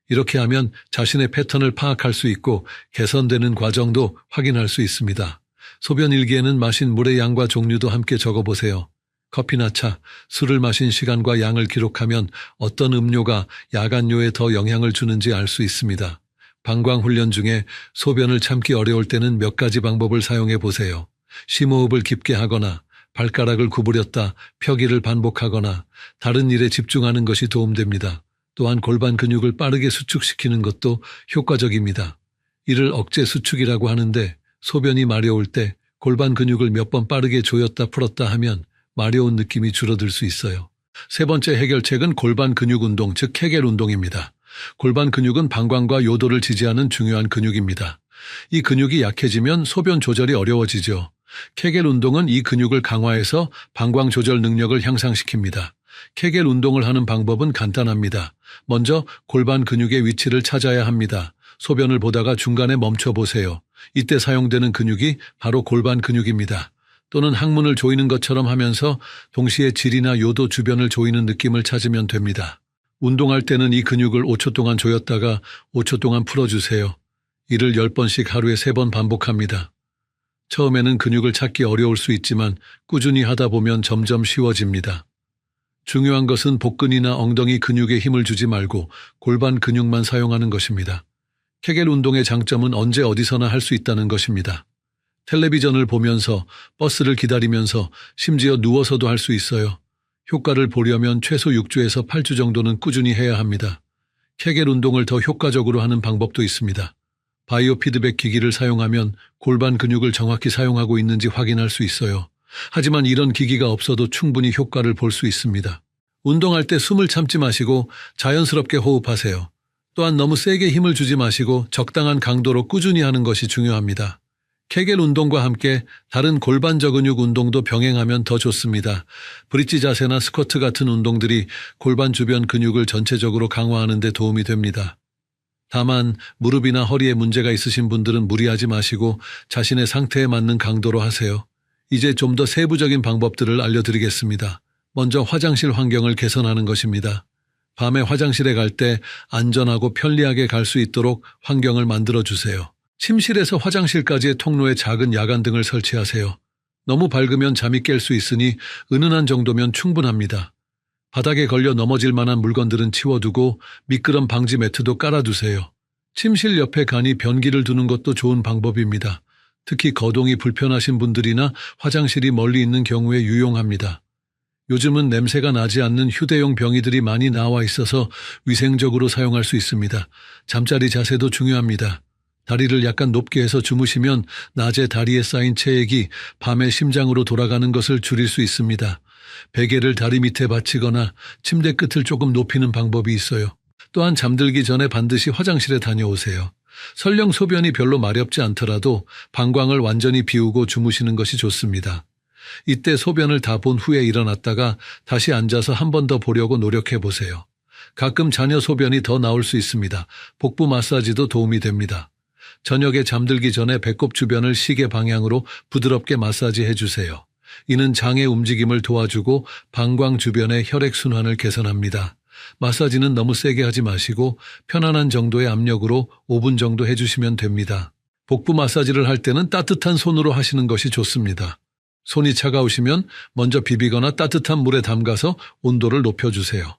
이렇게 하면 자신의 패턴을 파악할 수 있고 개선되는 과정도 확인할 수 있습니다. 소변 일기에는 마신 물의 양과 종류도 함께 적어보세요. 커피나 차, 술을 마신 시간과 양을 기록하면 어떤 음료가 야간뇨에 더 영향을 주는지 알 수 있습니다. 방광훈련 중에 소변을 참기 어려울 때는 몇 가지 방법을 사용해 보세요. 심호흡을 깊게 하거나 발가락을 구부렸다 펴기를 반복하거나 다른 일에 집중하는 것이 도움됩니다. 또한 골반 근육을 빠르게 수축시키는 것도 효과적입니다. 이를 억제 수축이라고 하는데 소변이 마려울 때 골반 근육을 몇 번 빠르게 조였다 풀었다 하면 마려운 느낌이 줄어들 수 있어요. 세 번째 해결책은 골반 근육 운동, 즉 케겔 운동입니다. 골반 근육은 방광과 요도를 지지하는 중요한 근육입니다. 이 근육이 약해지면 소변 조절이 어려워지죠. 케겔 운동은 이 근육을 강화해서 방광 조절 능력을 향상시킵니다. 케겔 운동을 하는 방법은 간단합니다. 먼저 골반 근육의 위치를 찾아야 합니다. 소변을 보다가 중간에 멈춰보세요. 이때 사용되는 근육이 바로 골반 근육입니다. 또는 항문을 조이는 것처럼 하면서 동시에 질이나 요도 주변을 조이는 느낌을 찾으면 됩니다. 운동할 때는 이 근육을 5초 동안 조였다가 5초 동안 풀어주세요. 이를 10번씩 하루에 3번 반복합니다. 처음에는 근육을 찾기 어려울 수 있지만 꾸준히 하다 보면 점점 쉬워집니다. 중요한 것은 복근이나 엉덩이 근육에 힘을 주지 말고 골반 근육만 사용하는 것입니다. 케겔 운동의 장점은 언제 어디서나 할 수 있다는 것입니다. 텔레비전을 보면서, 버스를 기다리면서, 심지어 누워서도 할 수 있어요. 효과를 보려면 최소 6주에서 8주 정도는 꾸준히 해야 합니다. 케겔 운동을 더 효과적으로 하는 방법도 있습니다. 바이오 피드백 기기를 사용하면 골반 근육을 정확히 사용하고 있는지 확인할 수 있어요. 하지만 이런 기기가 없어도 충분히 효과를 볼 수 있습니다. 운동할 때 숨을 참지 마시고 자연스럽게 호흡하세요. 또한 너무 세게 힘을 주지 마시고 적당한 강도로 꾸준히 하는 것이 중요합니다. 케겔 운동과 함께 다른 골반 저근육 운동도 병행하면 더 좋습니다. 브릿지 자세나 스쿼트 같은 운동들이 골반 주변 근육을 전체적으로 강화하는 데 도움이 됩니다. 다만 무릎이나 허리에 문제가 있으신 분들은 무리하지 마시고 자신의 상태에 맞는 강도로 하세요. 이제 좀 더 세부적인 방법들을 알려드리겠습니다. 먼저 화장실 환경을 개선하는 것입니다. 밤에 화장실에 갈 때 안전하고 편리하게 갈 수 있도록 환경을 만들어주세요. 침실에서 화장실까지의 통로에 작은 야간등을 설치하세요. 너무 밝으면 잠이 깰 수 있으니 은은한 정도면 충분합니다. 바닥에 걸려 넘어질 만한 물건들은 치워두고 미끄럼 방지 매트도 깔아두세요. 침실 옆에 간이 변기를 두는 것도 좋은 방법입니다. 특히 거동이 불편하신 분들이나 화장실이 멀리 있는 경우에 유용합니다. 요즘은 냄새가 나지 않는 휴대용 변기들이 많이 나와 있어서 위생적으로 사용할 수 있습니다. 잠자리 자세도 중요합니다. 다리를 약간 높게 해서 주무시면 낮에 다리에 쌓인 체액이 밤에 심장으로 돌아가는 것을 줄일 수 있습니다. 베개를 다리 밑에 받치거나 침대 끝을 조금 높이는 방법이 있어요. 또한 잠들기 전에 반드시 화장실에 다녀오세요. 설령 소변이 별로 마렵지 않더라도 방광을 완전히 비우고 주무시는 것이 좋습니다. 이때 소변을 다 본 후에 일어났다가 다시 앉아서 한 번 더 보려고 노력해 보세요. 가끔 자녀 소변이 더 나올 수 있습니다. 복부 마사지도 도움이 됩니다. 저녁에 잠들기 전에 배꼽 주변을 시계 방향으로 부드럽게 마사지해 주세요. 이는 장의 움직임을 도와주고 방광 주변의 혈액순환을 개선합니다. 마사지는 너무 세게 하지 마시고 편안한 정도의 압력으로 5분 정도 해주시면 됩니다. 복부 마사지를 할 때는 따뜻한 손으로 하시는 것이 좋습니다. 손이 차가우시면 먼저 비비거나 따뜻한 물에 담가서 온도를 높여주세요.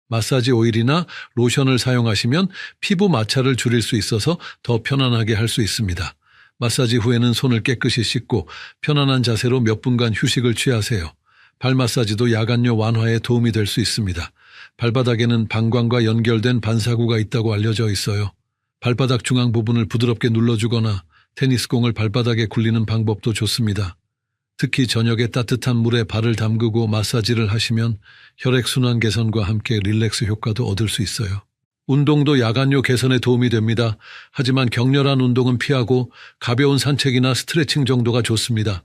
마사지 오일이나 로션을 사용하시면 피부 마찰을 줄일 수 있어서 더 편안하게 할 수 있습니다. 마사지 후에는 손을 깨끗이 씻고 편안한 자세로 몇 분간 휴식을 취하세요. 발 마사지도 야간뇨 완화에 도움이 될 수 있습니다. 발바닥에는 방광과 연결된 반사구가 있다고 알려져 있어요. 발바닥 중앙 부분을 부드럽게 눌러주거나 테니스공을 발바닥에 굴리는 방법도 좋습니다. 특히 저녁에 따뜻한 물에 발을 담그고 마사지를 하시면 혈액순환 개선과 함께 릴렉스 효과도 얻을 수 있어요. 운동도 야간뇨 개선에 도움이 됩니다. 하지만 격렬한 운동은 피하고 가벼운 산책이나 스트레칭 정도가 좋습니다.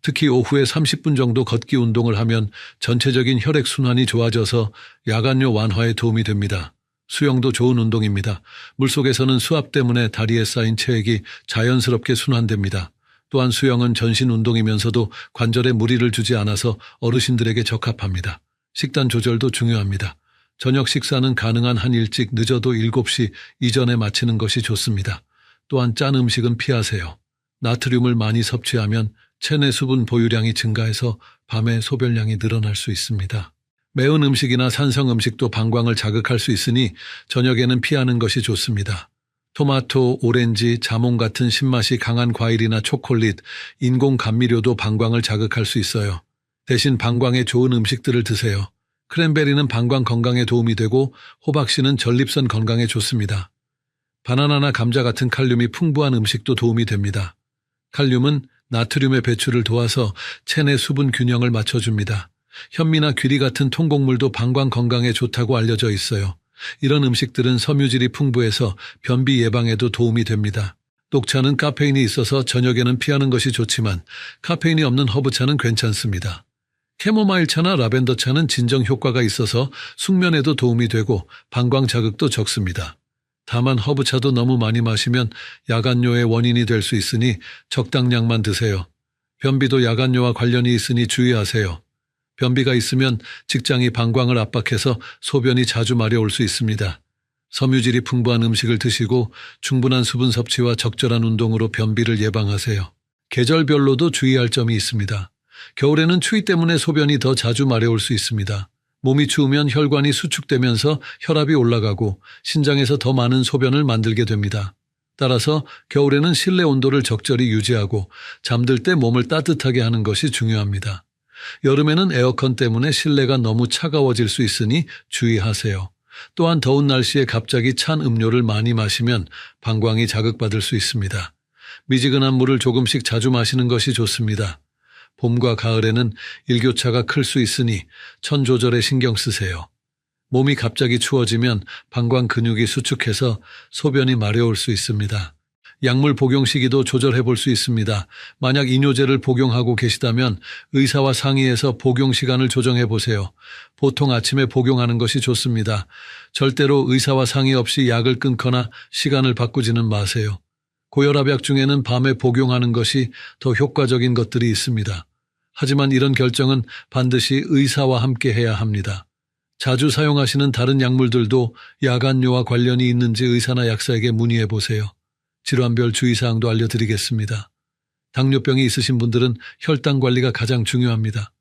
특히 오후에 30분 정도 걷기 운동을 하면 전체적인 혈액순환이 좋아져서 야간뇨 완화에 도움이 됩니다. 수영도 좋은 운동입니다. 물속에서는 수압 때문에 다리에 쌓인 체액이 자연스럽게 순환됩니다. 또한 수영은 전신 운동이면서도 관절에 무리를 주지 않아서 어르신들에게 적합합니다. 식단 조절도 중요합니다. 저녁 식사는 가능한 한 일찍 늦어도 7시 이전에 마치는 것이 좋습니다. 또한 짠 음식은 피하세요. 나트륨을 많이 섭취하면 체내 수분 보유량이 증가해서 밤에 소변량이 늘어날 수 있습니다. 매운 음식이나 산성 음식도 방광을 자극할 수 있으니 저녁에는 피하는 것이 좋습니다. 토마토, 오렌지, 자몽 같은 신맛이 강한 과일이나 초콜릿, 인공 감미료도 방광을 자극할 수 있어요. 대신 방광에 좋은 음식들을 드세요. 크랜베리는 방광 건강에 도움이 되고 호박씨는 전립선 건강에 좋습니다. 바나나나 감자 같은 칼륨이 풍부한 음식도 도움이 됩니다. 칼륨은 나트륨의 배출을 도와서 체내 수분 균형을 맞춰줍니다. 현미나 귀리 같은 통곡물도 방광 건강에 좋다고 알려져 있어요. 이런 음식들은 섬유질이 풍부해서 변비 예방에도 도움이 됩니다. 녹차는 카페인이 있어서 저녁에는 피하는 것이 좋지만 카페인이 없는 허브차는 괜찮습니다. 캐모마일 차나 라벤더 차는 진정 효과가 있어서 숙면에도 도움이 되고 방광 자극도 적습니다. 다만 허브차도 너무 많이 마시면 야간뇨의 원인이 될 수 있으니 적당량만 드세요. 변비도 야간뇨와 관련이 있으니 주의하세요. 변비가 있으면 직장이 방광을 압박해서 소변이 자주 마려울 수 있습니다. 섬유질이 풍부한 음식을 드시고 충분한 수분 섭취와 적절한 운동으로 변비를 예방하세요. 계절별로도 주의할 점이 있습니다. 겨울에는 추위 때문에 소변이 더 자주 마려울 수 있습니다. 몸이 추우면 혈관이 수축되면서 혈압이 올라가고 신장에서 더 많은 소변을 만들게 됩니다. 따라서 겨울에는 실내 온도를 적절히 유지하고 잠들 때 몸을 따뜻하게 하는 것이 중요합니다. 여름에는 에어컨 때문에 실내가 너무 차가워질 수 있으니 주의하세요. 또한 더운 날씨에 갑자기 찬 음료를 많이 마시면 방광이 자극받을 수 있습니다. 미지근한 물을 조금씩 자주 마시는 것이 좋습니다. 봄과 가을에는 일교차가 클 수 있으니 천 조절에 신경 쓰세요. 몸이 갑자기 추워지면 방광 근육이 수축해서 소변이 마려울 수 있습니다. 약물 복용 시기도 조절해 볼 수 있습니다. 만약 이뇨제를 복용하고 계시다면 의사와 상의해서 복용 시간을 조정해 보세요. 보통 아침에 복용하는 것이 좋습니다. 절대로 의사와 상의 없이 약을 끊거나 시간을 바꾸지는 마세요. 고혈압약 중에는 밤에 복용하는 것이 더 효과적인 것들이 있습니다. 하지만 이런 결정은 반드시 의사와 함께 해야 합니다. 자주 사용하시는 다른 약물들도 야간뇨와 관련이 있는지 의사나 약사에게 문의해 보세요. 질환별 주의사항도 알려드리겠습니다. 당뇨병이 있으신 분들은 혈당 관리가 가장 중요합니다.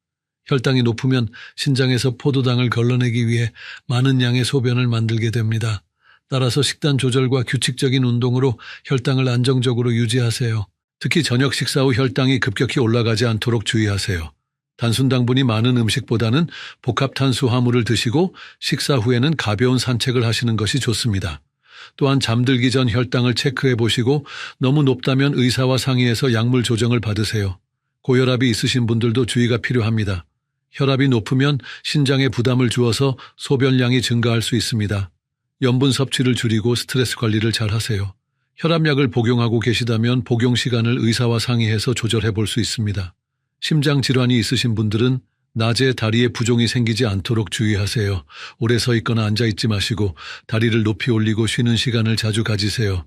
혈당이 높으면 신장에서 포도당을 걸러내기 위해 많은 양의 소변을 만들게 됩니다. 따라서 식단 조절과 규칙적인 운동으로 혈당을 안정적으로 유지하세요. 특히 저녁 식사 후 혈당이 급격히 올라가지 않도록 주의하세요. 단순 당분이 많은 음식보다는 복합 탄수화물을 드시고 식사 후에는 가벼운 산책을 하시는 것이 좋습니다. 또한 잠들기 전 혈당을 체크해 보시고 너무 높다면 의사와 상의해서 약물 조정을 받으세요. 고혈압이 있으신 분들도 주의가 필요합니다. 혈압이 높으면 신장에 부담을 주어서 소변량이 증가할 수 있습니다. 염분 섭취를 줄이고 스트레스 관리를 잘 하세요. 혈압약을 복용하고 계시다면 복용 시간을 의사와 상의해서 조절해 볼 수 있습니다. 심장 질환이 있으신 분들은 낮에 다리에 부종이 생기지 않도록 주의하세요. 오래 서 있거나 앉아 있지 마시고 다리를 높이 올리고 쉬는 시간을 자주 가지세요.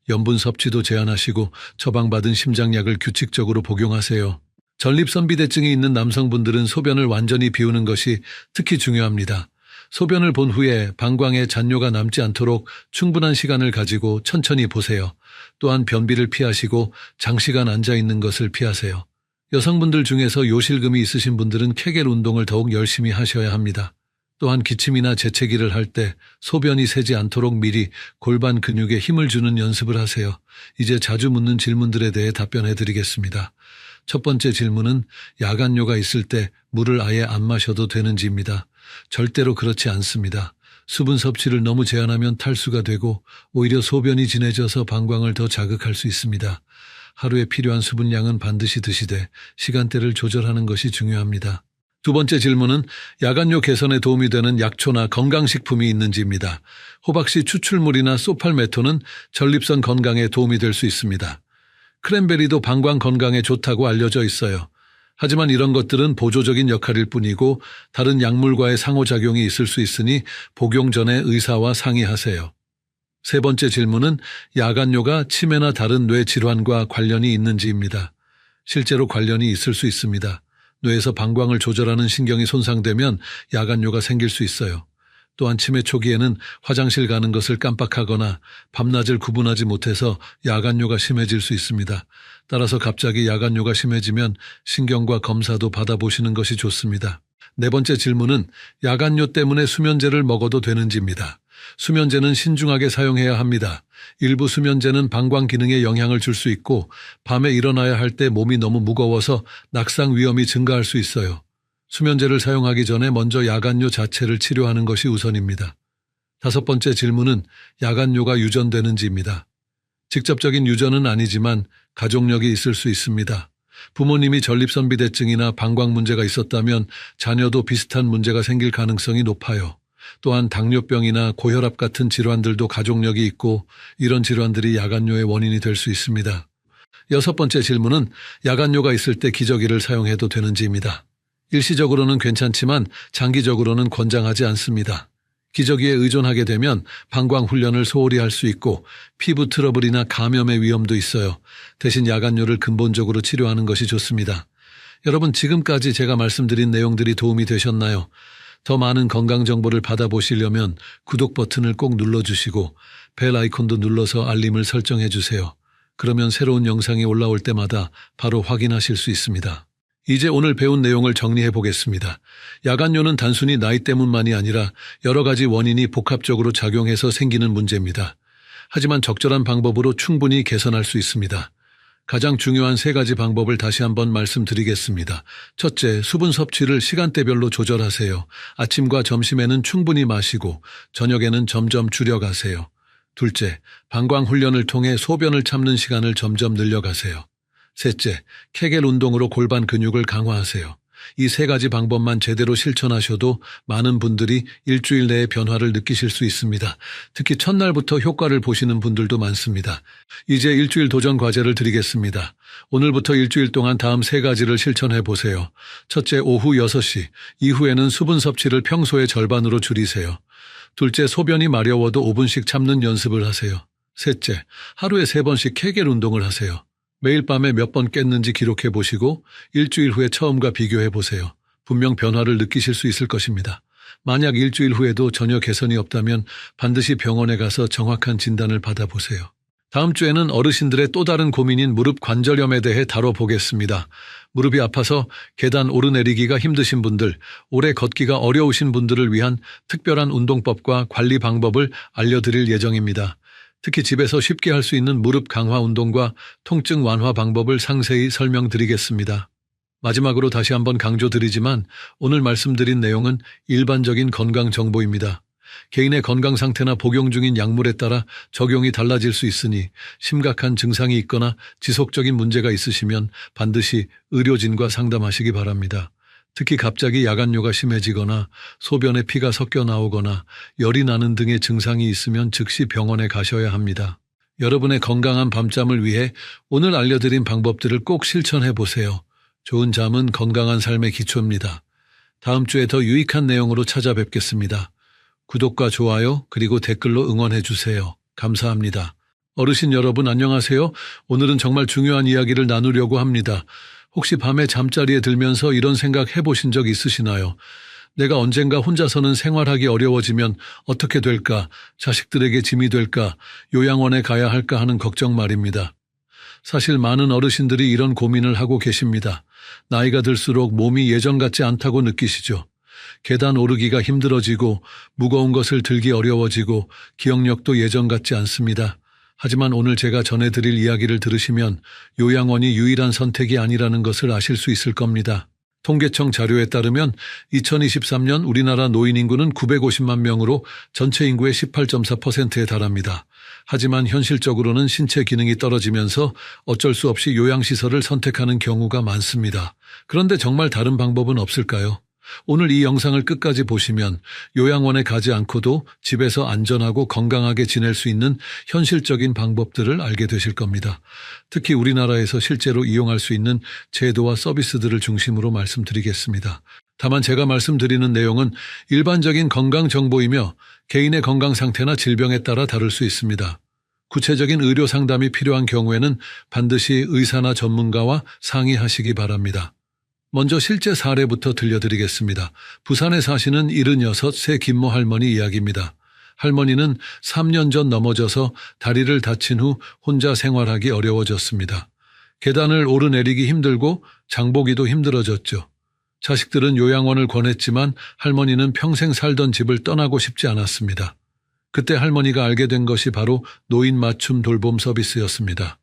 염분 섭취도 제한하시고 처방받은 심장약을 규칙적으로 복용하세요. 전립선비대증이 있는 남성분들은 소변을 완전히 비우는 것이 특히 중요합니다. 소변을 본 후에 방광에 잔뇨가 남지 않도록 충분한 시간을 가지고 천천히 보세요. 또한 변비를 피하시고 장시간 앉아 있는 것을 피하세요. 여성분들 중에서 요실금이 있으신 분들은 케겔 운동을 더욱 열심히 하셔야 합니다. 또한 기침이나 재채기를 할 때 소변이 새지 않도록 미리 골반 근육에 힘을 주는 연습을 하세요. 이제 자주 묻는 질문들에 대해 답변해 드리겠습니다. 첫 번째 질문은 야간뇨가 있을 때 물을 아예 안 마셔도 되는지입니다. 절대로 그렇지 않습니다. 수분 섭취를 너무 제한하면 탈수가 되고 오히려 소변이 진해져서 방광을 더 자극할 수 있습니다. 하루에 필요한 수분량은 반드시 드시되 시간대를 조절하는 것이 중요합니다. 두 번째 질문은 야간뇨 개선에 도움이 되는 약초나 건강식품이 있는지입니다. 호박씨 추출물이나 소팔메토는 전립선 건강에 도움이 될 수 있습니다. 크랜베리도 방광 건강에 좋다고 알려져 있어요. 하지만 이런 것들은 보조적인 역할일 뿐이고 다른 약물과의 상호작용이 있을 수 있으니 복용 전에 의사와 상의하세요. 세 번째 질문은 야간뇨가 치매나 다른 뇌 질환과 관련이 있는지입니다. 실제로 관련이 있을 수 있습니다. 뇌에서 방광을 조절하는 신경이 손상되면 야간뇨가 생길 수 있어요. 또한 치매 초기에는 화장실 가는 것을 깜빡하거나 밤낮을 구분하지 못해서 야간뇨가 심해질 수 있습니다. 따라서 갑자기 야간뇨가 심해지면 신경과 검사도 받아보시는 것이 좋습니다. 네 번째 질문은 야간뇨 때문에 수면제를 먹어도 되는지입니다. 수면제는 신중하게 사용해야 합니다. 일부 수면제는 방광 기능에 영향을 줄 수 있고 밤에 일어나야 할 때 몸이 너무 무거워서 낙상 위험이 증가할 수 있어요. 수면제를 사용하기 전에 먼저 야간뇨 자체를 치료하는 것이 우선입니다. 다섯 번째 질문은 야간뇨가 유전되는지입니다. 직접적인 유전은 아니지만 가족력이 있을 수 있습니다. 부모님이 전립선비대증이나 방광 문제가 있었다면 자녀도 비슷한 문제가 생길 가능성이 높아요. 또한 당뇨병이나 고혈압 같은 질환들도 가족력이 있고 이런 질환들이 야간뇨의 원인이 될 수 있습니다. 여섯 번째 질문은 야간뇨가 있을 때 기저귀를 사용해도 되는지입니다. 일시적으로는 괜찮지만 장기적으로는 권장하지 않습니다. 기저귀에 의존하게 되면 방광 훈련을 소홀히 할 수 있고 피부 트러블이나 감염의 위험도 있어요. 대신 야간뇨를 근본적으로 치료하는 것이 좋습니다. 여러분 지금까지 제가 말씀드린 내용들이 도움이 되셨나요? 더 많은 건강 정보를 받아보시려면 구독 버튼을 꼭 눌러주시고 벨 아이콘도 눌러서 알림을 설정해 주세요. 그러면 새로운 영상이 올라올 때마다 바로 확인하실 수 있습니다. 이제 오늘 배운 내용을 정리해 보겠습니다. 야간뇨는 단순히 나이 때문만이 아니라 여러 가지 원인이 복합적으로 작용해서 생기는 문제입니다. 하지만 적절한 방법으로 충분히 개선할 수 있습니다. 가장 중요한 세 가지 방법을 다시 한번 말씀드리겠습니다. 첫째, 수분 섭취를 시간대별로 조절하세요. 아침과 점심에는 충분히 마시고 저녁에는 점점 줄여가세요. 둘째, 방광 훈련을 통해 소변을 참는 시간을 점점 늘려가세요. 셋째, 케겔 운동으로 골반 근육을 강화하세요. 이 세 가지 방법만 제대로 실천하셔도 많은 분들이 일주일 내에 변화를 느끼실 수 있습니다. 특히 첫날부터 효과를 보시는 분들도 많습니다. 이제 일주일 도전 과제를 드리겠습니다. 오늘부터 일주일 동안 다음 세 가지를 실천해 보세요. 첫째, 오후 6시 이후에는 수분 섭취를 평소의 절반으로 줄이세요. 둘째, 소변이 마려워도 5분씩 참는 연습을 하세요. 셋째, 하루에 3번씩 케겔 운동을 하세요. 매일 밤에 몇 번 깼는지 기록해 보시고 일주일 후에 처음과 비교해 보세요. 분명 변화를 느끼실 수 있을 것입니다. 만약 일주일 후에도 전혀 개선이 없다면 반드시 병원에 가서 정확한 진단을 받아보세요. 다음 주에는 어르신들의 또 다른 고민인 무릎 관절염에 대해 다뤄보겠습니다. 무릎이 아파서 계단 오르내리기가 힘드신 분들, 오래 걷기가 어려우신 분들을 위한 특별한 운동법과 관리 방법을 알려드릴 예정입니다. 특히 집에서 쉽게 할 수 있는 무릎 강화 운동과 통증 완화 방법을 상세히 설명드리겠습니다. 마지막으로 다시 한번 강조드리지만 오늘 말씀드린 내용은 일반적인 건강 정보입니다. 개인의 건강 상태나 복용 중인 약물에 따라 적용이 달라질 수 있으니 심각한 증상이 있거나 지속적인 문제가 있으시면 반드시 의료진과 상담하시기 바랍니다. 특히 갑자기 야간뇨가 심해지거나 소변에 피가 섞여 나오거나 열이 나는 등의 증상이 있으면 즉시 병원에 가셔야 합니다. 여러분의 건강한 밤잠을 위해 오늘 알려드린 방법들을 꼭 실천해 보세요. 좋은 잠은 건강한 삶의 기초입니다. 다음 주에 더 유익한 내용으로 찾아뵙겠습니다. 구독과 좋아요 그리고 댓글로 응원해 주세요. 감사합니다. 어르신 여러분 안녕하세요. 오늘은 정말 중요한 이야기를 나누려고 합니다. 혹시 밤에 잠자리에 들면서 이런 생각 해보신 적 있으시나요? 내가 언젠가 혼자서는 생활하기 어려워지면 어떻게 될까? 자식들에게 짐이 될까? 요양원에 가야 할까 하는 걱정 말입니다. 사실 많은 어르신들이 이런 고민을 하고 계십니다. 나이가 들수록 몸이 예전 같지 않다고 느끼시죠? 계단 오르기가 힘들어지고 무거운 것을 들기 어려워지고 기억력도 예전 같지 않습니다. 하지만 오늘 제가 전해드릴 이야기를 들으시면 요양원이 유일한 선택이 아니라는 것을 아실 수 있을 겁니다. 통계청 자료에 따르면 2023년 우리나라 노인 인구는 950만 명으로 전체 인구의 18.4%에 달합니다. 하지만 현실적으로는 신체 기능이 떨어지면서 어쩔 수 없이 요양시설을 선택하는 경우가 많습니다. 그런데 정말 다른 방법은 없을까요? 오늘 이 영상을 끝까지 보시면 요양원에 가지 않고도 집에서 안전하고 건강하게 지낼 수 있는 현실적인 방법들을 알게 되실 겁니다. 특히 우리나라에서 실제로 이용할 수 있는 제도와 서비스들을 중심으로 말씀드리겠습니다. 다만 제가 말씀드리는 내용은 일반적인 건강 정보이며 개인의 건강 상태나 질병에 따라 다를 수 있습니다. 구체적인 의료 상담이 필요한 경우에는 반드시 의사나 전문가와 상의하시기 바랍니다. 먼저 실제 사례부터 들려드리겠습니다. 부산에 사시는 76세 김모 할머니 이야기입니다. 할머니는 3년 전 넘어져서 다리를 다친 후 혼자 생활하기 어려워졌습니다. 계단을 오르내리기 힘들고 장보기도 힘들어졌죠. 자식들은 요양원을 권했지만 할머니는 평생 살던 집을 떠나고 싶지 않았습니다. 그때 할머니가 알게 된 것이 바로 노인 맞춤 돌봄 서비스였습니다.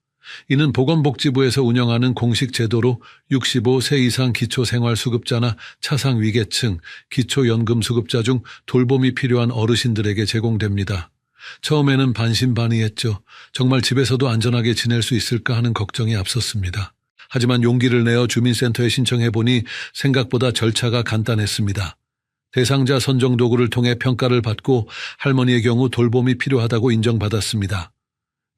이는 보건복지부에서 운영하는 공식 제도로 65세 이상 기초생활수급자나 차상위계층, 기초연금수급자 중 돌봄이 필요한 어르신들에게 제공됩니다. 처음에는 반신반의했죠. 정말 집에서도 안전하게 지낼 수 있을까 하는 걱정이 앞섰습니다. 하지만 용기를 내어 주민센터에 신청해보니 생각보다 절차가 간단했습니다. 대상자 선정 도구를 통해 평가를 받고 할머니의 경우 돌봄이 필요하다고 인정받았습니다.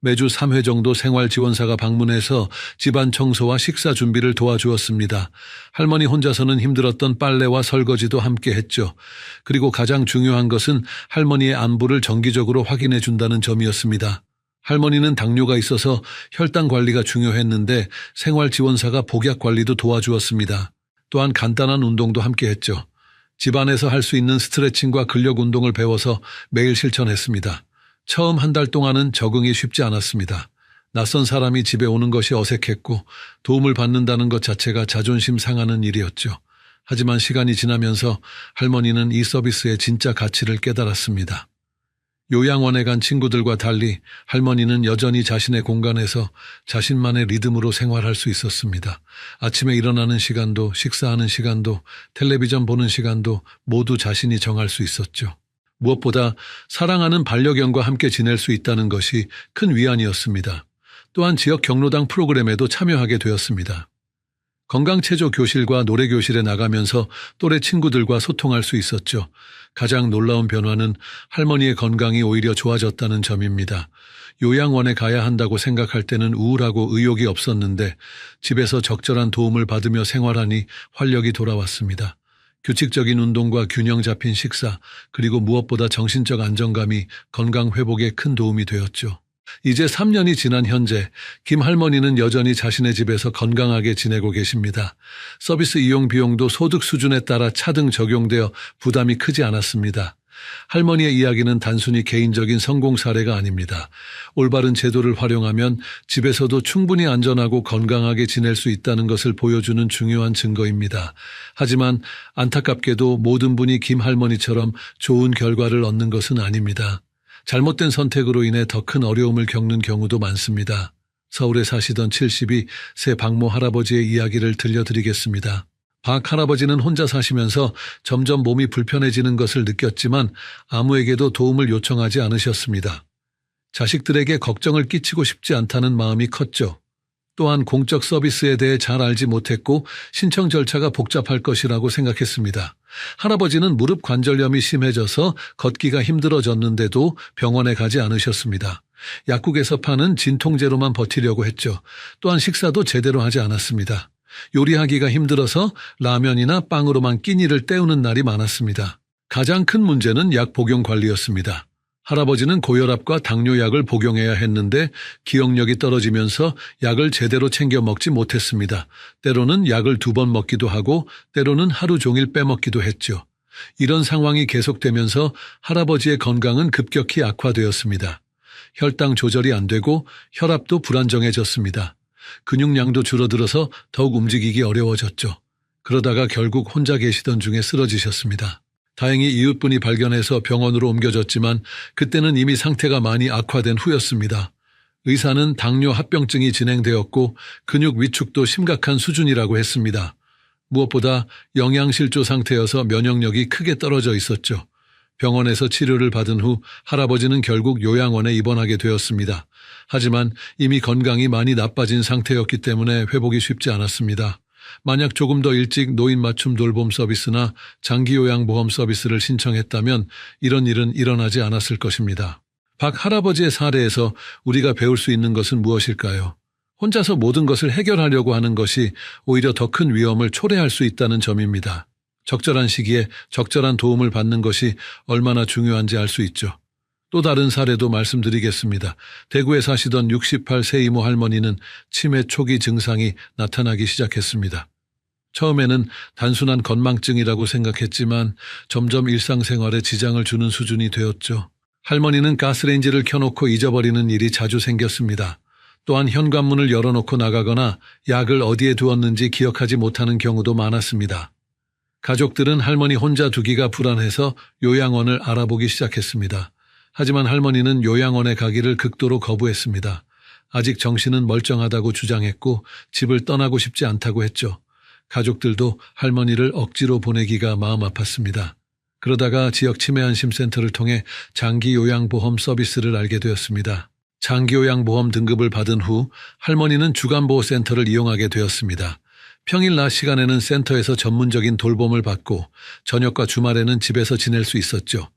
매주 3회 정도 생활지원사가 방문해서 집안 청소와 식사 준비를 도와주었습니다. 할머니 혼자서는 힘들었던 빨래와 설거지도 함께 했죠. 그리고 가장 중요한 것은 할머니의 안부를 정기적으로 확인해 준다는 점이었습니다. 할머니는 당뇨가 있어서 혈당 관리가 중요했는데 생활지원사가 복약 관리도 도와주었습니다. 또한 간단한 운동도 함께 했죠. 집안에서 할 수 있는 스트레칭과 근력 운동을 배워서 매일 실천했습니다. 처음 한 달 동안은 적응이 쉽지 않았습니다. 낯선 사람이 집에 오는 것이 어색했고 도움을 받는다는 것 자체가 자존심 상하는 일이었죠. 하지만 시간이 지나면서 할머니는 이 서비스의 진짜 가치를 깨달았습니다. 요양원에 간 친구들과 달리 할머니는 여전히 자신의 공간에서 자신만의 리듬으로 생활할 수 있었습니다. 아침에 일어나는 시간도 식사하는 시간도 텔레비전 보는 시간도 모두 자신이 정할 수 있었죠. 무엇보다 사랑하는 반려견과 함께 지낼 수 있다는 것이 큰 위안이었습니다. 또한 지역 경로당 프로그램에도 참여하게 되었습니다. 건강체조 교실과 노래교실에 나가면서 또래 친구들과 소통할 수 있었죠. 가장 놀라운 변화는 할머니의 건강이 오히려 좋아졌다는 점입니다. 요양원에 가야 한다고 생각할 때는 우울하고 의욕이 없었는데 집에서 적절한 도움을 받으며 생활하니 활력이 돌아왔습니다. 규칙적인 운동과 균형 잡힌 식사, 그리고 무엇보다 정신적 안정감이 건강 회복에 큰 도움이 되었죠. 이제 3년이 지난 현재 김 할머니는 여전히 자신의 집에서 건강하게 지내고 계십니다. 서비스 이용 비용도 소득 수준에 따라 차등 적용되어 부담이 크지 않았습니다. 할머니의 이야기는 단순히 개인적인 성공 사례가 아닙니다. 올바른 제도를 활용하면 집에서도 충분히 안전하고 건강하게 지낼 수 있다는 것을 보여주는 중요한 증거입니다. 하지만 안타깝게도 모든 분이 김 할머니처럼 좋은 결과를 얻는 것은 아닙니다. 잘못된 선택으로 인해 더 큰 어려움을 겪는 경우도 많습니다. 서울에 사시던 72세 박모 할아버지의 이야기를 들려드리겠습니다. 박 할아버지는 혼자 사시면서 점점 몸이 불편해지는 것을 느꼈지만 아무에게도 도움을 요청하지 않으셨습니다. 자식들에게 걱정을 끼치고 싶지 않다는 마음이 컸죠. 또한 공적 서비스에 대해 잘 알지 못했고 신청 절차가 복잡할 것이라고 생각했습니다. 할아버지는 무릎 관절염이 심해져서 걷기가 힘들어졌는데도 병원에 가지 않으셨습니다. 약국에서 파는 진통제로만 버티려고 했죠. 또한 식사도 제대로 하지 않았습니다. 요리하기가 힘들어서 라면이나 빵으로만 끼니를 때우는 날이 많았습니다. 가장 큰 문제는 약 복용 관리였습니다. 할아버지는 고혈압과 당뇨약을 복용해야 했는데 기억력이 떨어지면서 약을 제대로 챙겨 먹지 못했습니다. 때로는 약을 2번 먹기도 하고 때로는 하루 종일 빼먹기도 했죠. 이런 상황이 계속되면서 할아버지의 건강은 급격히 악화되었습니다. 혈당 조절이 안 되고 혈압도 불안정해졌습니다. 근육량도 줄어들어서 더욱 움직이기 어려워졌죠. 그러다가 결국 혼자 계시던 중에 쓰러지셨습니다. 다행히 이웃분이 발견해서 병원으로 옮겨졌지만 그때는 이미 상태가 많이 악화된 후였습니다. 의사는 당뇨 합병증이 진행되었고 근육 위축도 심각한 수준이라고 했습니다. 무엇보다 영양실조 상태여서 면역력이 크게 떨어져 있었죠. 병원에서 치료를 받은 후 할아버지는 결국 요양원에 입원하게 되었습니다. 하지만 이미 건강이 많이 나빠진 상태였기 때문에 회복이 쉽지 않았습니다. 만약 조금 더 일찍 노인 맞춤 돌봄 서비스나 장기요양보험 서비스를 신청했다면 이런 일은 일어나지 않았을 것입니다. 박 할아버지의 사례에서 우리가 배울 수 있는 것은 무엇일까요? 혼자서 모든 것을 해결하려고 하는 것이 오히려 더 큰 위험을 초래할 수 있다는 점입니다. 적절한 시기에 적절한 도움을 받는 것이 얼마나 중요한지 알 수 있죠. 또 다른 사례도 말씀드리겠습니다. 대구에 사시던 68세 이모 할머니는 치매 초기 증상이 나타나기 시작했습니다. 처음에는 단순한 건망증이라고 생각했지만 점점 일상생활에 지장을 주는 수준이 되었죠. 할머니는 가스레인지를 켜놓고 잊어버리는 일이 자주 생겼습니다. 또한 현관문을 열어놓고 나가거나 약을 어디에 두었는지 기억하지 못하는 경우도 많았습니다. 가족들은 할머니 혼자 두기가 불안해서 요양원을 알아보기 시작했습니다. 하지만 할머니는 요양원에 가기를 극도로 거부했습니다. 아직 정신은 멀쩡하다고 주장했고 집을 떠나고 싶지 않다고 했죠. 가족들도 할머니를 억지로 보내기가 마음 아팠습니다. 그러다가 지역 치매안심센터를 통해 장기요양보험 서비스를 알게 되었습니다. 장기요양보험 등급을 받은 후 할머니는 주간보호센터를 이용하게 되었습니다. 평일 낮 시간에는 센터에서 전문적인 돌봄을 받고 저녁과 주말에는 집에서 지낼 수 있었죠.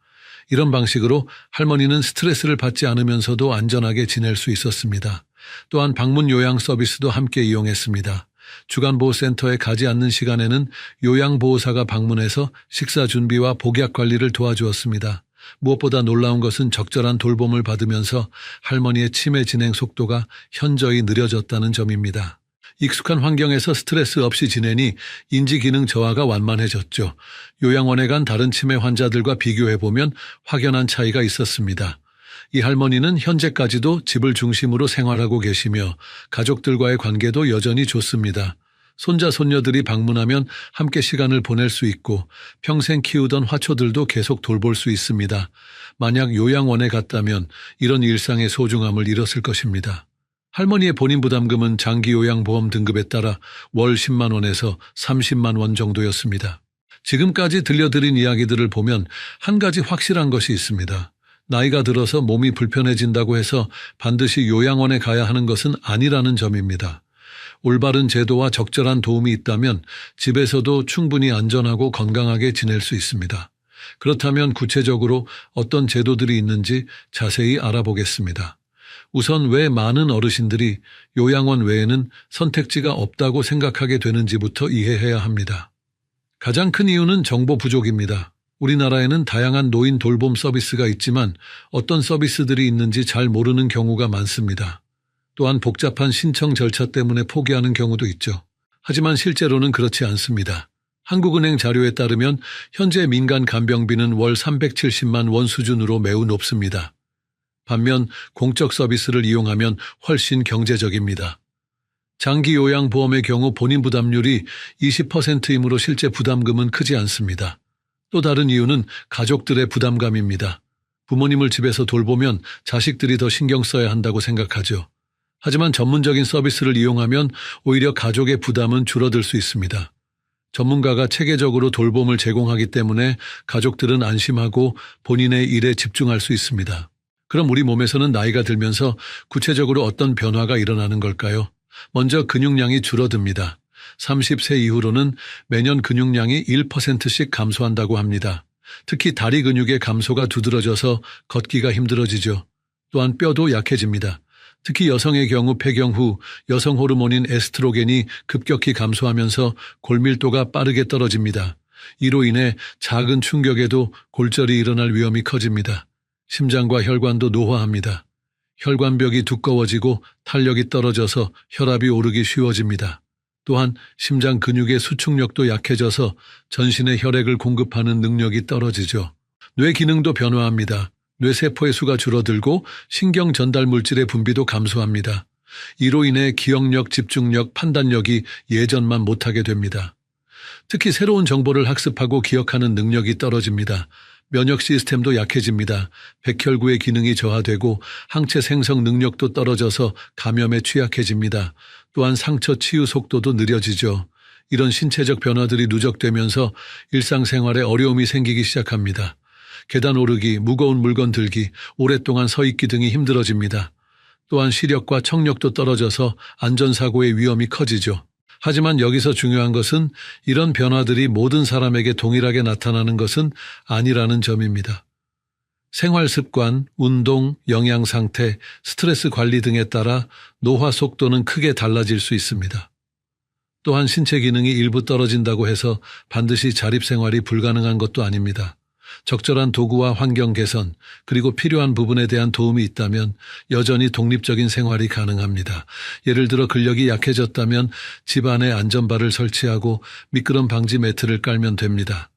이런 방식으로 할머니는 스트레스를 받지 않으면서도 안전하게 지낼 수 있었습니다. 또한 방문 요양 서비스도 함께 이용했습니다. 주간보호센터에 가지 않는 시간에는 요양보호사가 방문해서 식사 준비와 복약 관리를 도와주었습니다. 무엇보다 놀라운 것은 적절한 돌봄을 받으면서 할머니의 치매 진행 속도가 현저히 느려졌다는 점입니다. 익숙한 환경에서 스트레스 없이 지내니 인지기능 저하가 완만해졌죠. 요양원에 간 다른 치매 환자들과 비교해보면 확연한 차이가 있었습니다. 이 할머니는 현재까지도 집을 중심으로 생활하고 계시며 가족들과의 관계도 여전히 좋습니다. 손자 손녀들이 방문하면 함께 시간을 보낼 수 있고 평생 키우던 화초들도 계속 돌볼 수 있습니다. 만약 요양원에 갔다면 이런 일상의 소중함을 잃었을 것입니다. 할머니의 본인 부담금은 장기요양보험 등급에 따라 월 10만 원에서 30만 원 정도였습니다. 지금까지 들려드린 이야기들을 보면 한 가지 확실한 것이 있습니다. 나이가 들어서 몸이 불편해진다고 해서 반드시 요양원에 가야 하는 것은 아니라는 점입니다. 올바른 제도와 적절한 도움이 있다면 집에서도 충분히 안전하고 건강하게 지낼 수 있습니다. 그렇다면 구체적으로 어떤 제도들이 있는지 자세히 알아보겠습니다. 우선 왜 많은 어르신들이 요양원 외에는 선택지가 없다고 생각하게 되는지부터 이해해야 합니다. 가장 큰 이유는 정보 부족입니다. 우리나라에는 다양한 노인 돌봄 서비스가 있지만 어떤 서비스들이 있는지 잘 모르는 경우가 많습니다. 또한 복잡한 신청 절차 때문에 포기하는 경우도 있죠. 하지만 실제로는 그렇지 않습니다. 한국은행 자료에 따르면 현재 민간 간병비는 월 370만 원 수준으로 매우 높습니다. 반면 공적 서비스를 이용하면 훨씬 경제적입니다. 장기 요양보험의 경우 본인 부담률이 20%이므로 실제 부담금은 크지 않습니다. 또 다른 이유는 가족들의 부담감입니다. 부모님을 집에서 돌보면 자식들이 더 신경 써야 한다고 생각하죠. 하지만 전문적인 서비스를 이용하면 오히려 가족의 부담은 줄어들 수 있습니다. 전문가가 체계적으로 돌봄을 제공하기 때문에 가족들은 안심하고 본인의 일에 집중할 수 있습니다. 그럼 우리 몸에서는 나이가 들면서 구체적으로 어떤 변화가 일어나는 걸까요? 먼저 근육량이 줄어듭니다. 30세 이후로는 매년 근육량이 1%씩 감소한다고 합니다. 특히 다리 근육의 감소가 두드러져서 걷기가 힘들어지죠. 또한 뼈도 약해집니다. 특히 여성의 경우 폐경 후 여성 호르몬인 에스트로겐이 급격히 감소하면서 골밀도가 빠르게 떨어집니다. 이로 인해 작은 충격에도 골절이 일어날 위험이 커집니다. 심장과 혈관도 노화합니다. 혈관벽이 두꺼워지고 탄력이 떨어져서 혈압이 오르기 쉬워집니다. 또한 심장 근육의 수축력도 약해져서 전신에 혈액을 공급하는 능력이 떨어지죠. 뇌 기능도 변화합니다. 뇌세포의 수가 줄어들고 신경 전달 물질의 분비도 감소합니다. 이로 인해 기억력, 집중력, 판단력이 예전만 못하게 됩니다. 특히 새로운 정보를 학습하고 기억하는 능력이 떨어집니다. 면역 시스템도 약해집니다. 백혈구의 기능이 저하되고 항체 생성 능력도 떨어져서 감염에 취약해집니다. 또한 상처 치유 속도도 느려지죠. 이런 신체적 변화들이 누적되면서 일상생활에 어려움이 생기기 시작합니다. 계단 오르기, 무거운 물건 들기, 오랫동안 서 있기 등이 힘들어집니다. 또한 시력과 청력도 떨어져서 안전사고의 위험이 커지죠. 하지만 여기서 중요한 것은 이런 변화들이 모든 사람에게 동일하게 나타나는 것은 아니라는 점입니다. 생활 습관, 운동, 영양 상태, 스트레스 관리 등에 따라 노화 속도는 크게 달라질 수 있습니다. 또한 신체 기능이 일부 떨어진다고 해서 반드시 자립생활이 불가능한 것도 아닙니다. 적절한 도구와 환경 개선, 그리고 필요한 부분에 대한 도움이 있다면 여전히 독립적인 생활이 가능합니다. 예를 들어 근력이 약해졌다면 집안에 안전바를 설치하고 미끄럼 방지 매트를 깔면 됩니다.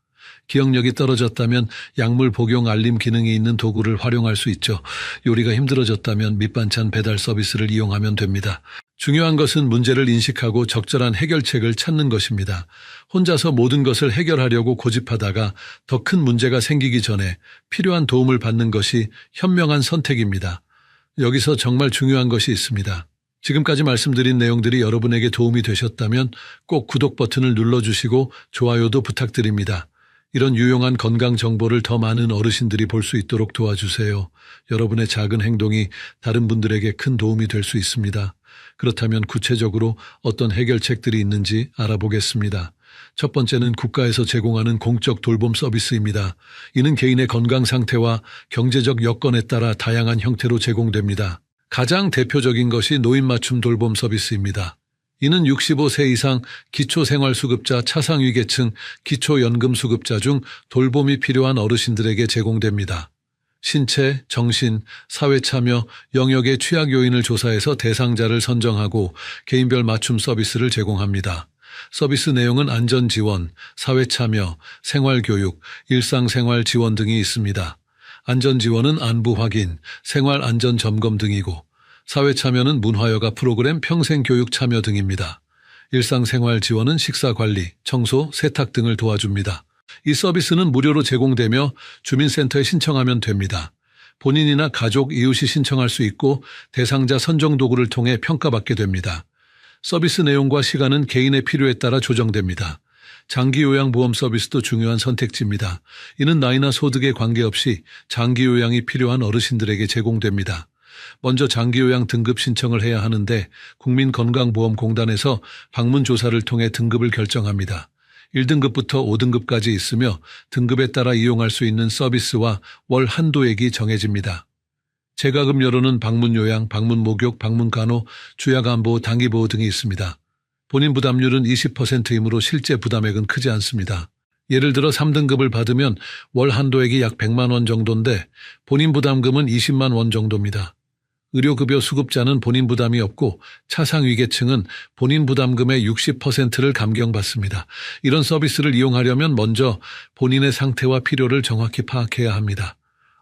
기억력이 떨어졌다면 약물 복용 알림 기능이 있는 도구를 활용할 수 있죠. 요리가 힘들어졌다면 밑반찬 배달 서비스를 이용하면 됩니다. 중요한 것은 문제를 인식하고 적절한 해결책을 찾는 것입니다. 혼자서 모든 것을 해결하려고 고집하다가 더 큰 문제가 생기기 전에 필요한 도움을 받는 것이 현명한 선택입니다. 여기서 정말 중요한 것이 있습니다. 지금까지 말씀드린 내용들이 여러분에게 도움이 되셨다면 꼭 구독 버튼을 눌러주시고 좋아요도 부탁드립니다. 이런 유용한 건강 정보를 더 많은 어르신들이 볼 수 있도록 도와주세요. 여러분의 작은 행동이 다른 분들에게 큰 도움이 될 수 있습니다. 그렇다면 구체적으로 어떤 해결책들이 있는지 알아보겠습니다. 첫 번째는 국가에서 제공하는 공적 돌봄 서비스입니다. 이는 개인의 건강 상태와 경제적 여건에 따라 다양한 형태로 제공됩니다. 가장 대표적인 것이 노인 맞춤 돌봄 서비스입니다. 이는 65세 이상 기초생활수급자, 차상위계층, 기초연금수급자 중 돌봄이 필요한 어르신들에게 제공됩니다. 신체, 정신, 사회참여, 영역의 취약 요인을 조사해서 대상자를 선정하고 개인별 맞춤 서비스를 제공합니다. 서비스 내용은 안전지원, 사회참여, 생활교육, 일상생활 지원 등이 있습니다. 안전지원은 안부 확인, 생활안전점검 등이고 사회참여는 문화여가 프로그램 평생교육 참여 등입니다. 일상생활 지원은 식사관리, 청소, 세탁 등을 도와줍니다. 이 서비스는 무료로 제공되며 주민센터에 신청하면 됩니다. 본인이나 가족, 이웃이 신청할 수 있고 대상자 선정 도구를 통해 평가받게 됩니다. 서비스 내용과 시간은 개인의 필요에 따라 조정됩니다. 장기요양보험 서비스도 중요한 선택지입니다. 이는 나이나 소득에 관계없이 장기요양이 필요한 어르신들에게 제공됩니다. 먼저 장기요양 등급 신청을 해야 하는데 국민건강보험공단에서 방문조사를 통해 등급을 결정합니다. 1등급부터 5등급까지 있으며 등급에 따라 이용할 수 있는 서비스와 월 한도액이 정해집니다. 재가급여로는 방문요양, 방문목욕, 방문간호, 주야간보호, 단기보호 등이 있습니다. 본인 부담률은 20%이므로 실제 부담액은 크지 않습니다. 예를 들어 3등급을 받으면 월 한도액이 약 100만 원 정도인데 본인 부담금은 20만 원 정도입니다. 의료급여 수급자는 본인 부담이 없고 차상위계층은 본인 부담금의 60%를 감경받습니다. 이런 서비스를 이용하려면 먼저 본인의 상태와 필요를 정확히 파악해야 합니다.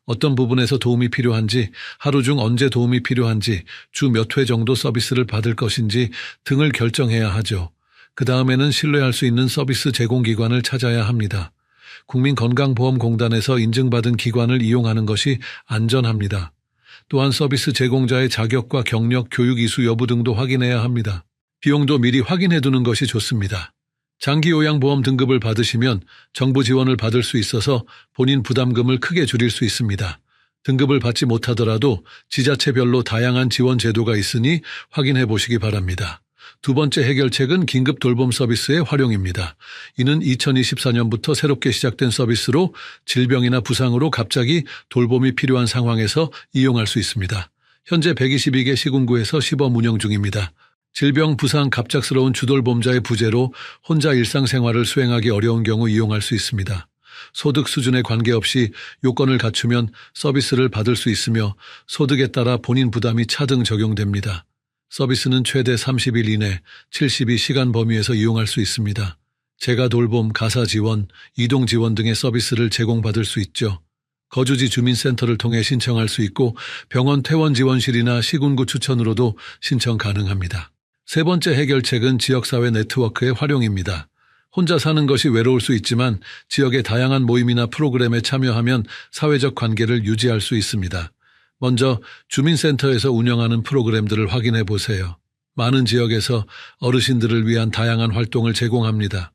어떤 부분에서 도움이 필요한지, 하루 중 언제 도움이 필요한지, 주 몇 회 정도 서비스를 받을 것인지 등을 결정해야 하죠. 그 다음에는 신뢰할 수 있는 서비스 제공기관을 찾아야 합니다. 국민건강보험공단에서 인증받은 기관을 이용하는 것이 안전합니다. 또한 서비스 제공자의 자격과 경력, 교육 이수 여부 등도 확인해야 합니다. 비용도 미리 확인해 두는 것이 좋습니다. 장기요양보험 등급을 받으시면 정부 지원을 받을 수 있어서 본인 부담금을 크게 줄일 수 있습니다. 등급을 받지 못하더라도 지자체별로 다양한 지원 제도가 있으니 확인해 보시기 바랍니다. 두 번째 해결책은 긴급 돌봄 서비스의 활용입니다. 이는 2024년부터 새롭게 시작된 서비스로 질병이나 부상으로 갑자기 돌봄이 필요한 상황에서 이용할 수 있습니다. 현재 122개 시군구에서 시범 운영 중입니다. 질병, 부상, 갑작스러운 주돌봄자의 부재로 혼자 일상생활을 수행하기 어려운 경우 이용할 수 있습니다. 소득 수준에 관계없이 요건을 갖추면 서비스를 받을 수 있으며 소득에 따라 본인 부담이 차등 적용됩니다. 서비스는 최대 30일 이내 72시간 범위에서 이용할 수 있습니다. 재가 돌봄, 가사 지원, 이동 지원 등의 서비스를 제공받을 수 있죠. 거주지 주민센터를 통해 신청할 수 있고 병원 퇴원 지원실이나 시군구 추천으로도 신청 가능합니다. 세 번째 해결책은 지역사회 네트워크의 활용입니다. 혼자 사는 것이 외로울 수 있지만 지역의 다양한 모임이나 프로그램에 참여하면 사회적 관계를 유지할 수 있습니다. 먼저 주민센터에서 운영하는 프로그램들을 확인해 보세요. 많은 지역에서 어르신들을 위한 다양한 활동을 제공합니다.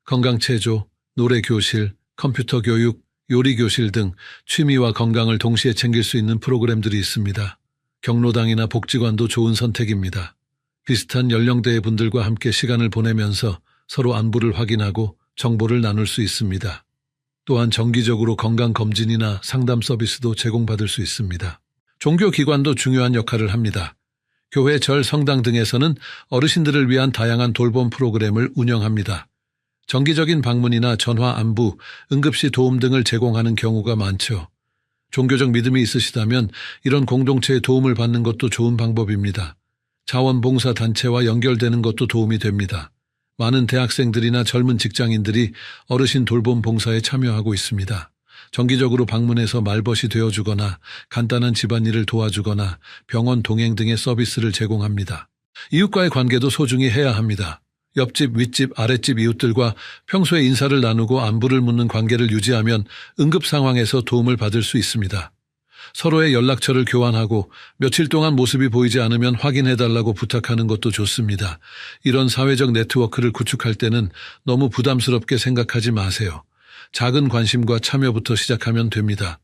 건강체조, 노래교실, 컴퓨터 교육, 요리교실 등 취미와 건강을 동시에 챙길 수 있는 프로그램들이 있습니다. 경로당이나 복지관도 좋은 선택입니다. 비슷한 연령대의 분들과 함께 시간을 보내면서 서로 안부를 확인하고 정보를 나눌 수 있습니다. 또한 정기적으로 건강검진이나 상담 서비스도 제공받을 수 있습니다. 종교기관도 중요한 역할을 합니다. 교회, 절, 성당 등에서는 어르신들을 위한 다양한 돌봄 프로그램을 운영합니다. 정기적인 방문이나 전화 안부, 응급시 도움 등을 제공하는 경우가 많죠. 종교적 믿음이 있으시다면 이런 공동체의 도움을 받는 것도 좋은 방법입니다. 자원봉사단체와 연결되는 것도 도움이 됩니다. 많은 대학생들이나 젊은 직장인들이 어르신 돌봄 봉사에 참여하고 있습니다. 정기적으로 방문해서 말벗이 되어주거나 간단한 집안일을 도와주거나 병원 동행 등의 서비스를 제공합니다. 이웃과의 관계도 소중히 해야 합니다. 옆집, 윗집, 아랫집 이웃들과 평소에 인사를 나누고 안부를 묻는 관계를 유지하면 응급 상황에서 도움을 받을 수 있습니다. 서로의 연락처를 교환하고 며칠 동안 모습이 보이지 않으면 확인해달라고 부탁하는 것도 좋습니다. 이런 사회적 네트워크를 구축할 때는 너무 부담스럽게 생각하지 마세요. 작은 관심과 참여부터 시작하면 됩니다.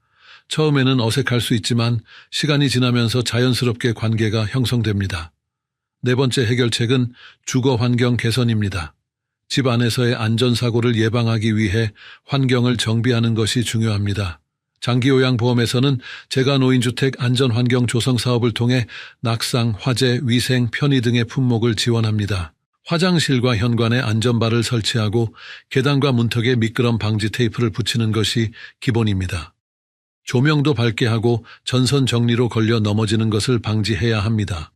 처음에는 어색할 수 있지만 시간이 지나면서 자연스럽게 관계가 형성됩니다. 네 번째 해결책은 주거 환경 개선입니다. 집 안에서의 안전사고를 예방하기 위해 환경을 정비하는 것이 중요합니다. 장기요양보험에서는 재가노인주택 안전환경 조성 사업을 통해 낙상, 화재, 위생, 편의 등의 품목을 지원합니다. 화장실과 현관에 안전바를 설치하고 계단과 문턱에 미끄럼 방지 테이프를 붙이는 것이 기본입니다. 조명도 밝게 하고 전선 정리로 걸려 넘어지는 것을 방지해야 합니다.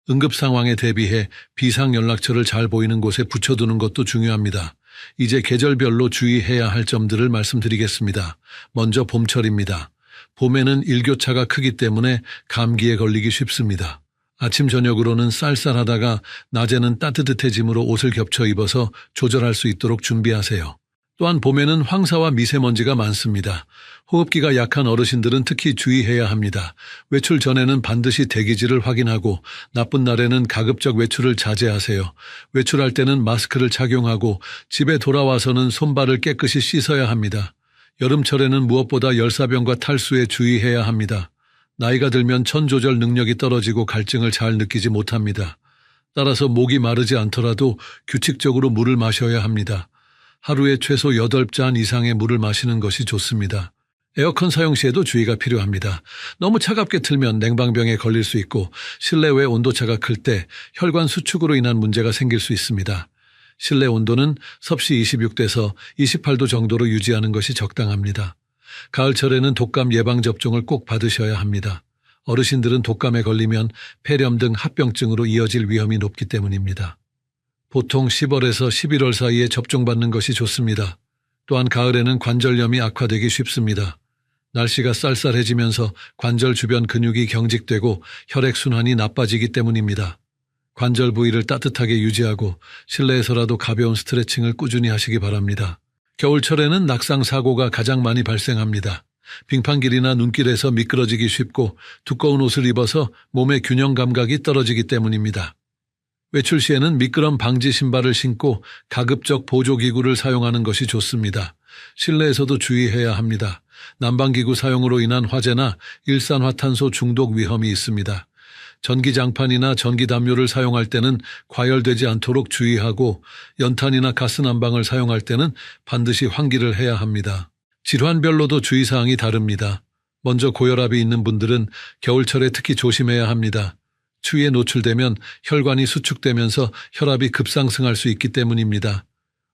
응급 상황에 대비해 비상연락처를 잘 보이는 곳에 붙여두는 것도 중요합니다. 이제 계절별로 주의해야 할 점들을 말씀드리겠습니다. 먼저 봄철입니다. 봄에는 일교차가 크기 때문에 감기에 걸리기 쉽습니다. 아침 저녁으로는 쌀쌀하다가 낮에는 따뜻해지므로 옷을 겹쳐 입어서 조절할 수 있도록 준비하세요. 또한 봄에는 황사와 미세먼지가 많습니다. 호흡기가 약한 어르신들은 특히 주의해야 합니다. 외출 전에는 반드시 대기질을 확인하고 나쁜 날에는 가급적 외출을 자제하세요. 외출할 때는 마스크를 착용하고 집에 돌아와서는 손발을 깨끗이 씻어야 합니다. 여름철에는 무엇보다 열사병과 탈수에 주의해야 합니다. 나이가 들면 천 조절 능력이 떨어지고 갈증을 잘 느끼지 못합니다. 따라서 목이 마르지 않더라도 규칙적으로 물을 마셔야 합니다. 하루에 최소 8잔 이상의 물을 마시는 것이 좋습니다. 에어컨 사용 시에도 주의가 필요합니다. 너무 차갑게 틀면 냉방병에 걸릴 수 있고 실내 외 온도차가 클 때 혈관 수축으로 인한 문제가 생길 수 있습니다. 실내 온도는 섭씨 26도에서 28도 정도로 유지하는 것이 적당합니다. 가을철에는 독감 예방접종을 꼭 받으셔야 합니다. 어르신들은 독감에 걸리면 폐렴 등 합병증으로 이어질 위험이 높기 때문입니다. 보통 10월에서 11월 사이에 접종받는 것이 좋습니다. 또한 가을에는 관절염이 악화되기 쉽습니다. 날씨가 쌀쌀해지면서 관절 주변 근육이 경직되고 혈액순환이 나빠지기 때문입니다. 관절 부위를 따뜻하게 유지하고 실내에서라도 가벼운 스트레칭을 꾸준히 하시기 바랍니다. 겨울철에는 낙상 사고가 가장 많이 발생합니다. 빙판길이나 눈길에서 미끄러지기 쉽고 두꺼운 옷을 입어서 몸의 균형 감각이 떨어지기 때문입니다. 외출 시에는 미끄럼 방지 신발을 신고 가급적 보조기구를 사용하는 것이 좋습니다. 실내에서도 주의해야 합니다. 난방기구 사용으로 인한 화재나 일산화탄소 중독 위험이 있습니다. 전기장판이나 전기담요를 사용할 때는 과열되지 않도록 주의하고 연탄이나 가스난방을 사용할 때는 반드시 환기를 해야 합니다. 질환별로도 주의사항이 다릅니다. 먼저 고혈압이 있는 분들은 겨울철에 특히 조심해야 합니다. 추위에 노출되면 혈관이 수축되면서 혈압이 급상승할 수 있기 때문입니다.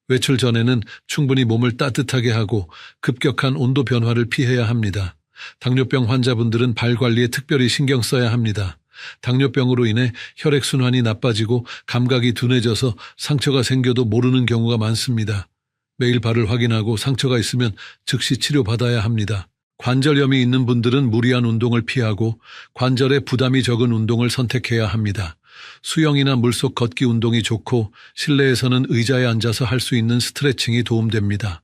외출 전에는 충분히 몸을 따뜻하게 하고 급격한 온도 변화를 피해야 합니다. 당뇨병 환자분들은 발 관리에 특별히 신경 써야 합니다. 당뇨병으로 인해 혈액순환이 나빠지고 감각이 둔해져서 상처가 생겨도 모르는 경우가 많습니다. 매일 발을 확인하고 상처가 있으면 즉시 치료받아야 합니다. 관절염이 있는 분들은 무리한 운동을 피하고 관절에 부담이 적은 운동을 선택해야 합니다. 수영이나 물속 걷기 운동이 좋고 실내에서는 의자에 앉아서 할 수 있는 스트레칭이 도움됩니다.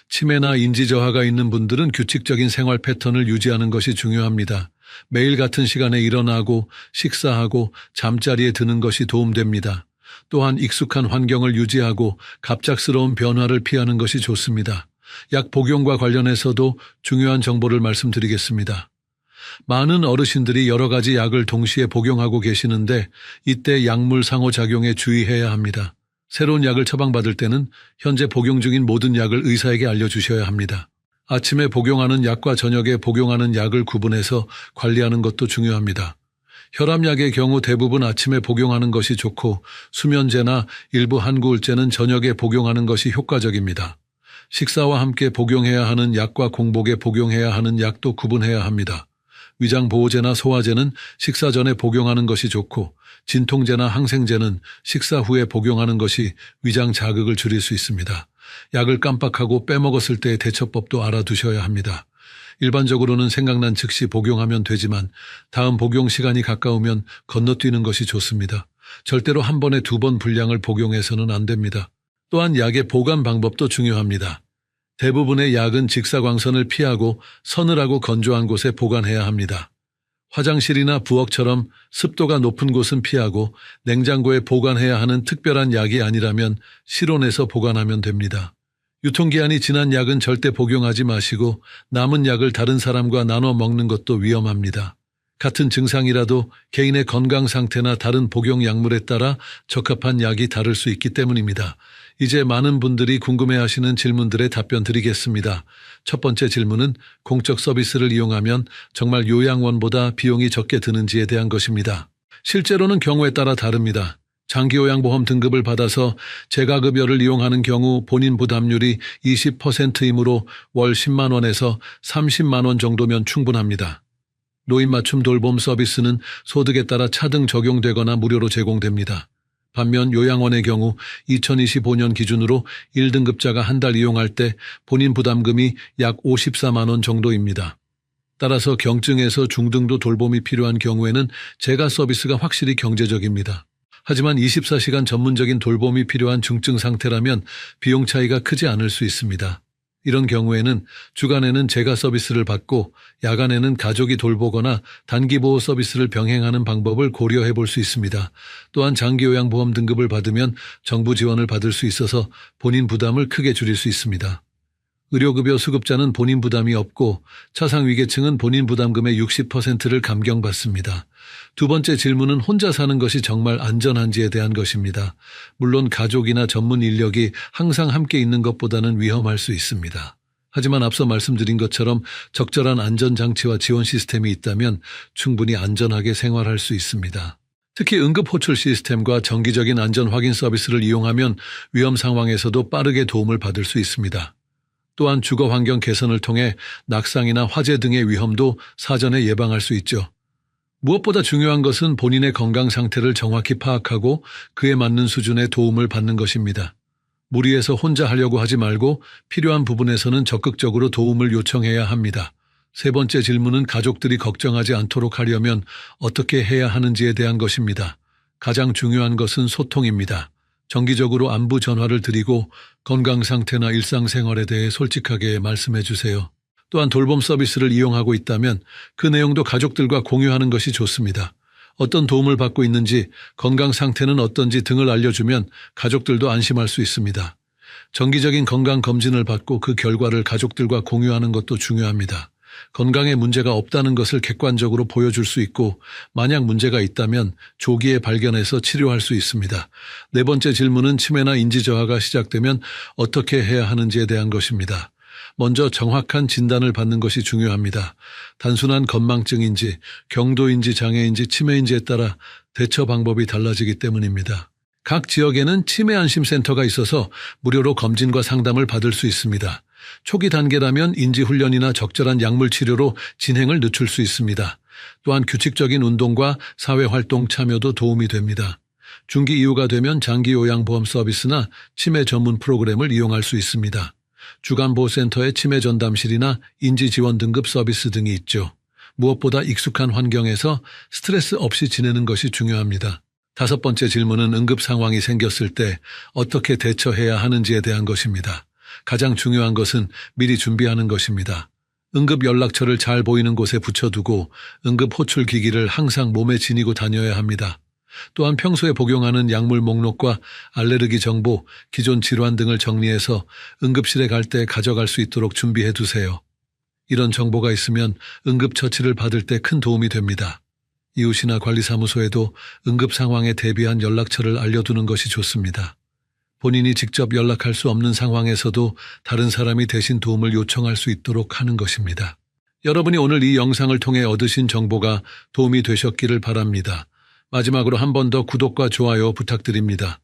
치매나 인지 저하가 있는 분들은 규칙적인 생활 패턴을 유지하는 것이 중요합니다. 매일 같은 시간에 일어나고 식사하고 잠자리에 드는 것이 도움됩니다. 또한 익숙한 환경을 유지하고 갑작스러운 변화를 피하는 것이 좋습니다. 약 복용과 관련해서도 중요한 정보를 말씀드리겠습니다. 많은 어르신들이 여러 가지 약을 동시에 복용하고 계시는데 이때 약물 상호작용에 주의해야 합니다. 새로운 약을 처방받을 때는 현재 복용 중인 모든 약을 의사에게 알려주셔야 합니다. 아침에 복용하는 약과 저녁에 복용하는 약을 구분해서 관리하는 것도 중요합니다. 혈압약의 경우 대부분 아침에 복용하는 것이 좋고 수면제나 일부 한구울제는 저녁에 복용하는 것이 효과적입니다. 식사와 함께 복용해야 하는 약과 공복에 복용해야 하는 약도 구분해야 합니다. 위장보호제나 소화제는 식사 전에 복용하는 것이 좋고 진통제나 항생제는 식사 후에 복용하는 것이 위장 자극을 줄일 수 있습니다. 약을 깜빡하고 빼먹었을 때의 대처법도 알아두셔야 합니다. 일반적으로는 생각난 즉시 복용하면 되지만 다음 복용 시간이 가까우면 건너뛰는 것이 좋습니다. 절대로 한 번에 2번 분량을 복용해서는 안 됩니다. 또한 약의 보관 방법도 중요합니다. 대부분의 약은 직사광선을 피하고 서늘하고 건조한 곳에 보관해야 합니다. 화장실이나 부엌처럼 습도가 높은 곳은 피하고 냉장고에 보관해야 하는 특별한 약이 아니라면 실온에서 보관하면 됩니다. 유통기한이 지난 약은 절대 복용하지 마시고 남은 약을 다른 사람과 나눠 먹는 것도 위험합니다. 같은 증상이라도 개인의 건강 상태나 다른 복용 약물에 따라 적합한 약이 다를 수 있기 때문입니다. 이제 많은 분들이 궁금해하시는 질문들에 답변 드리겠습니다. 첫 번째 질문은 공적 서비스를 이용하면 정말 요양원보다 비용이 적게 드는지에 대한 것입니다. 실제로는 경우에 따라 다릅니다. 장기요양보험 등급을 받아서 재가급여를 이용하는 경우 본인 부담률이 20%이므로 월 10만 원에서 30만 원 정도면 충분합니다. 노인맞춤 돌봄 서비스는 소득에 따라 차등 적용되거나 무료로 제공됩니다. 반면 요양원의 경우 2025년 기준으로 1등급자가 한 달 이용할 때 본인 부담금이 약 54만 원 정도입니다. 따라서 경증에서 중등도 돌봄이 필요한 경우에는 재가 서비스가 확실히 경제적입니다. 하지만 24시간 전문적인 돌봄이 필요한 중증 상태라면 비용 차이가 크지 않을 수 있습니다. 이런 경우에는 주간에는 재가 서비스를 받고 야간에는 가족이 돌보거나 단기보호 서비스를 병행하는 방법을 고려해 볼 수 있습니다. 또한 장기요양보험 등급을 받으면 정부 지원을 받을 수 있어서 본인 부담을 크게 줄일 수 있습니다. 의료급여 수급자는 본인 부담이 없고 차상위계층은 본인 부담금의 60%를 감경받습니다. 두 번째 질문은 혼자 사는 것이 정말 안전한지에 대한 것입니다. 물론 가족이나 전문 인력이 항상 함께 있는 것보다는 위험할 수 있습니다. 하지만 앞서 말씀드린 것처럼 적절한 안전장치와 지원 시스템이 있다면 충분히 안전하게 생활할 수 있습니다. 특히 응급호출 시스템과 정기적인 안전 확인 서비스를 이용하면 위험 상황에서도 빠르게 도움을 받을 수 있습니다. 또한 주거 환경 개선을 통해 낙상이나 화재 등의 위험도 사전에 예방할 수 있죠. 무엇보다 중요한 것은 본인의 건강 상태를 정확히 파악하고 그에 맞는 수준의 도움을 받는 것입니다. 무리해서 혼자 하려고 하지 말고 필요한 부분에서는 적극적으로 도움을 요청해야 합니다. 세 번째 질문은 가족들이 걱정하지 않도록 하려면 어떻게 해야 하는지에 대한 것입니다. 가장 중요한 것은 소통입니다. 정기적으로 안부 전화를 드리고 건강 상태나 일상생활에 대해 솔직하게 말씀해 주세요. 또한 돌봄 서비스를 이용하고 있다면 그 내용도 가족들과 공유하는 것이 좋습니다. 어떤 도움을 받고 있는지, 건강 상태는 어떤지 등을 알려주면 가족들도 안심할 수 있습니다. 정기적인 건강 검진을 받고 그 결과를 가족들과 공유하는 것도 중요합니다. 건강에 문제가 없다는 것을 객관적으로 보여줄 수 있고 만약 문제가 있다면 조기에 발견해서 치료할 수 있습니다. 네 번째 질문은 치매나 인지 저하가 시작되면 어떻게 해야 하는지에 대한 것입니다. 먼저 정확한 진단을 받는 것이 중요합니다. 단순한 건망증인지 경도인지 장애인지 치매인지에 따라 대처 방법이 달라지기 때문입니다. 각 지역에는 치매 안심센터가 있어서 무료로 검진과 상담을 받을 수 있습니다. 초기 단계라면 인지훈련이나 적절한 약물 치료로 진행을 늦출 수 있습니다. 또한 규칙적인 운동과 사회활동 참여도 도움이 됩니다. 중기 이후가 되면 장기요양보험 서비스나 치매 전문 프로그램을 이용할 수 있습니다. 주간보호센터의 치매 전담실이나 인지지원 등급 서비스 등이 있죠. 무엇보다 익숙한 환경에서 스트레스 없이 지내는 것이 중요합니다. 다섯 번째 질문은 응급 상황이 생겼을 때 어떻게 대처해야 하는지에 대한 것입니다. 가장 중요한 것은 미리 준비하는 것입니다. 응급 연락처를 잘 보이는 곳에 붙여두고 응급 호출 기기를 항상 몸에 지니고 다녀야 합니다. 또한 평소에 복용하는 약물 목록과 알레르기 정보, 기존 질환 등을 정리해서 응급실에 갈 때 가져갈 수 있도록 준비해 두세요. 이런 정보가 있으면 응급처치를 받을 때 큰 도움이 됩니다. 이웃이나 관리사무소에도 응급 상황에 대비한 연락처를 알려두는 것이 좋습니다. 본인이 직접 연락할 수 없는 상황에서도 다른 사람이 대신 도움을 요청할 수 있도록 하는 것입니다. 여러분이 오늘 이 영상을 통해 얻으신 정보가 도움이 되셨기를 바랍니다. 마지막으로 한 번 더 구독과 좋아요 부탁드립니다.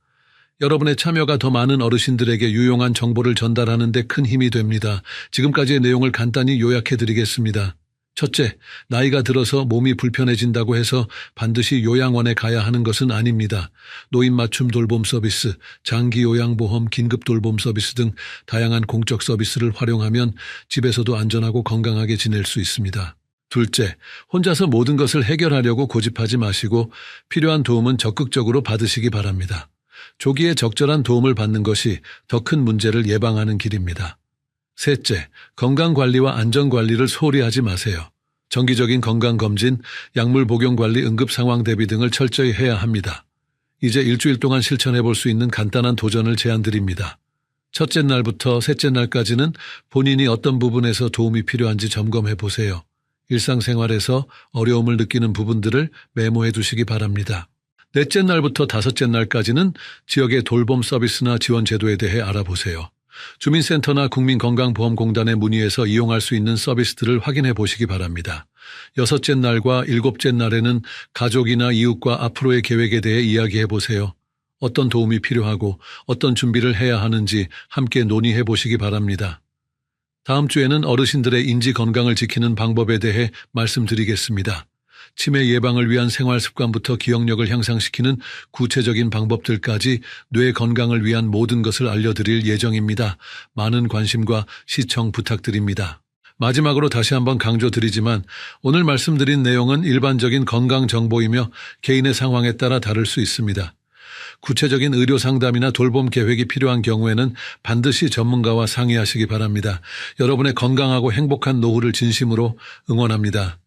여러분의 참여가 더 많은 어르신들에게 유용한 정보를 전달하는 데 큰 힘이 됩니다. 지금까지의 내용을 간단히 요약해드리겠습니다. 첫째, 나이가 들어서 몸이 불편해진다고 해서 반드시 요양원에 가야 하는 것은 아닙니다. 노인 맞춤 돌봄 서비스, 장기 요양보험, 긴급 돌봄 서비스 등 다양한 공적 서비스를 활용하면 집에서도 안전하고 건강하게 지낼 수 있습니다. 둘째, 혼자서 모든 것을 해결하려고 고집하지 마시고 필요한 도움은 적극적으로 받으시기 바랍니다. 조기에 적절한 도움을 받는 것이 더 큰 문제를 예방하는 길입니다. 셋째, 건강관리와 안전관리를 소홀히 하지 마세요. 정기적인 건강검진, 약물 복용관리, 응급상황 대비 등을 철저히 해야 합니다. 이제 일주일 동안 실천해 볼 수 있는 간단한 도전을 제안드립니다. 첫째 날부터 셋째 날까지는 본인이 어떤 부분에서 도움이 필요한지 점검해 보세요. 일상생활에서 어려움을 느끼는 부분들을 메모해 두시기 바랍니다. 넷째 날부터 다섯째 날까지는 지역의 돌봄 서비스나 지원 제도에 대해 알아보세요. 주민센터나 국민건강보험공단에 문의해서 이용할 수 있는 서비스들을 확인해 보시기 바랍니다. 여섯째 날과 일곱째 날에는 가족이나 이웃과 앞으로의 계획에 대해 이야기해 보세요. 어떤 도움이 필요하고 어떤 준비를 해야 하는지 함께 논의해 보시기 바랍니다. 다음 주에는 어르신들의 인지 건강을 지키는 방법에 대해 말씀드리겠습니다. 치매 예방을 위한 생활 습관부터 기억력을 향상시키는 구체적인 방법들까지 뇌 건강을 위한 모든 것을 알려드릴 예정입니다. 많은 관심과 시청 부탁드립니다. 마지막으로 다시 한번 강조드리지만 오늘 말씀드린 내용은 일반적인 건강 정보이며 개인의 상황에 따라 다를 수 있습니다. 구체적인 의료 상담이나 돌봄 계획이 필요한 경우에는 반드시 전문가와 상의하시기 바랍니다. 여러분의 건강하고 행복한 노후를 진심으로 응원합니다.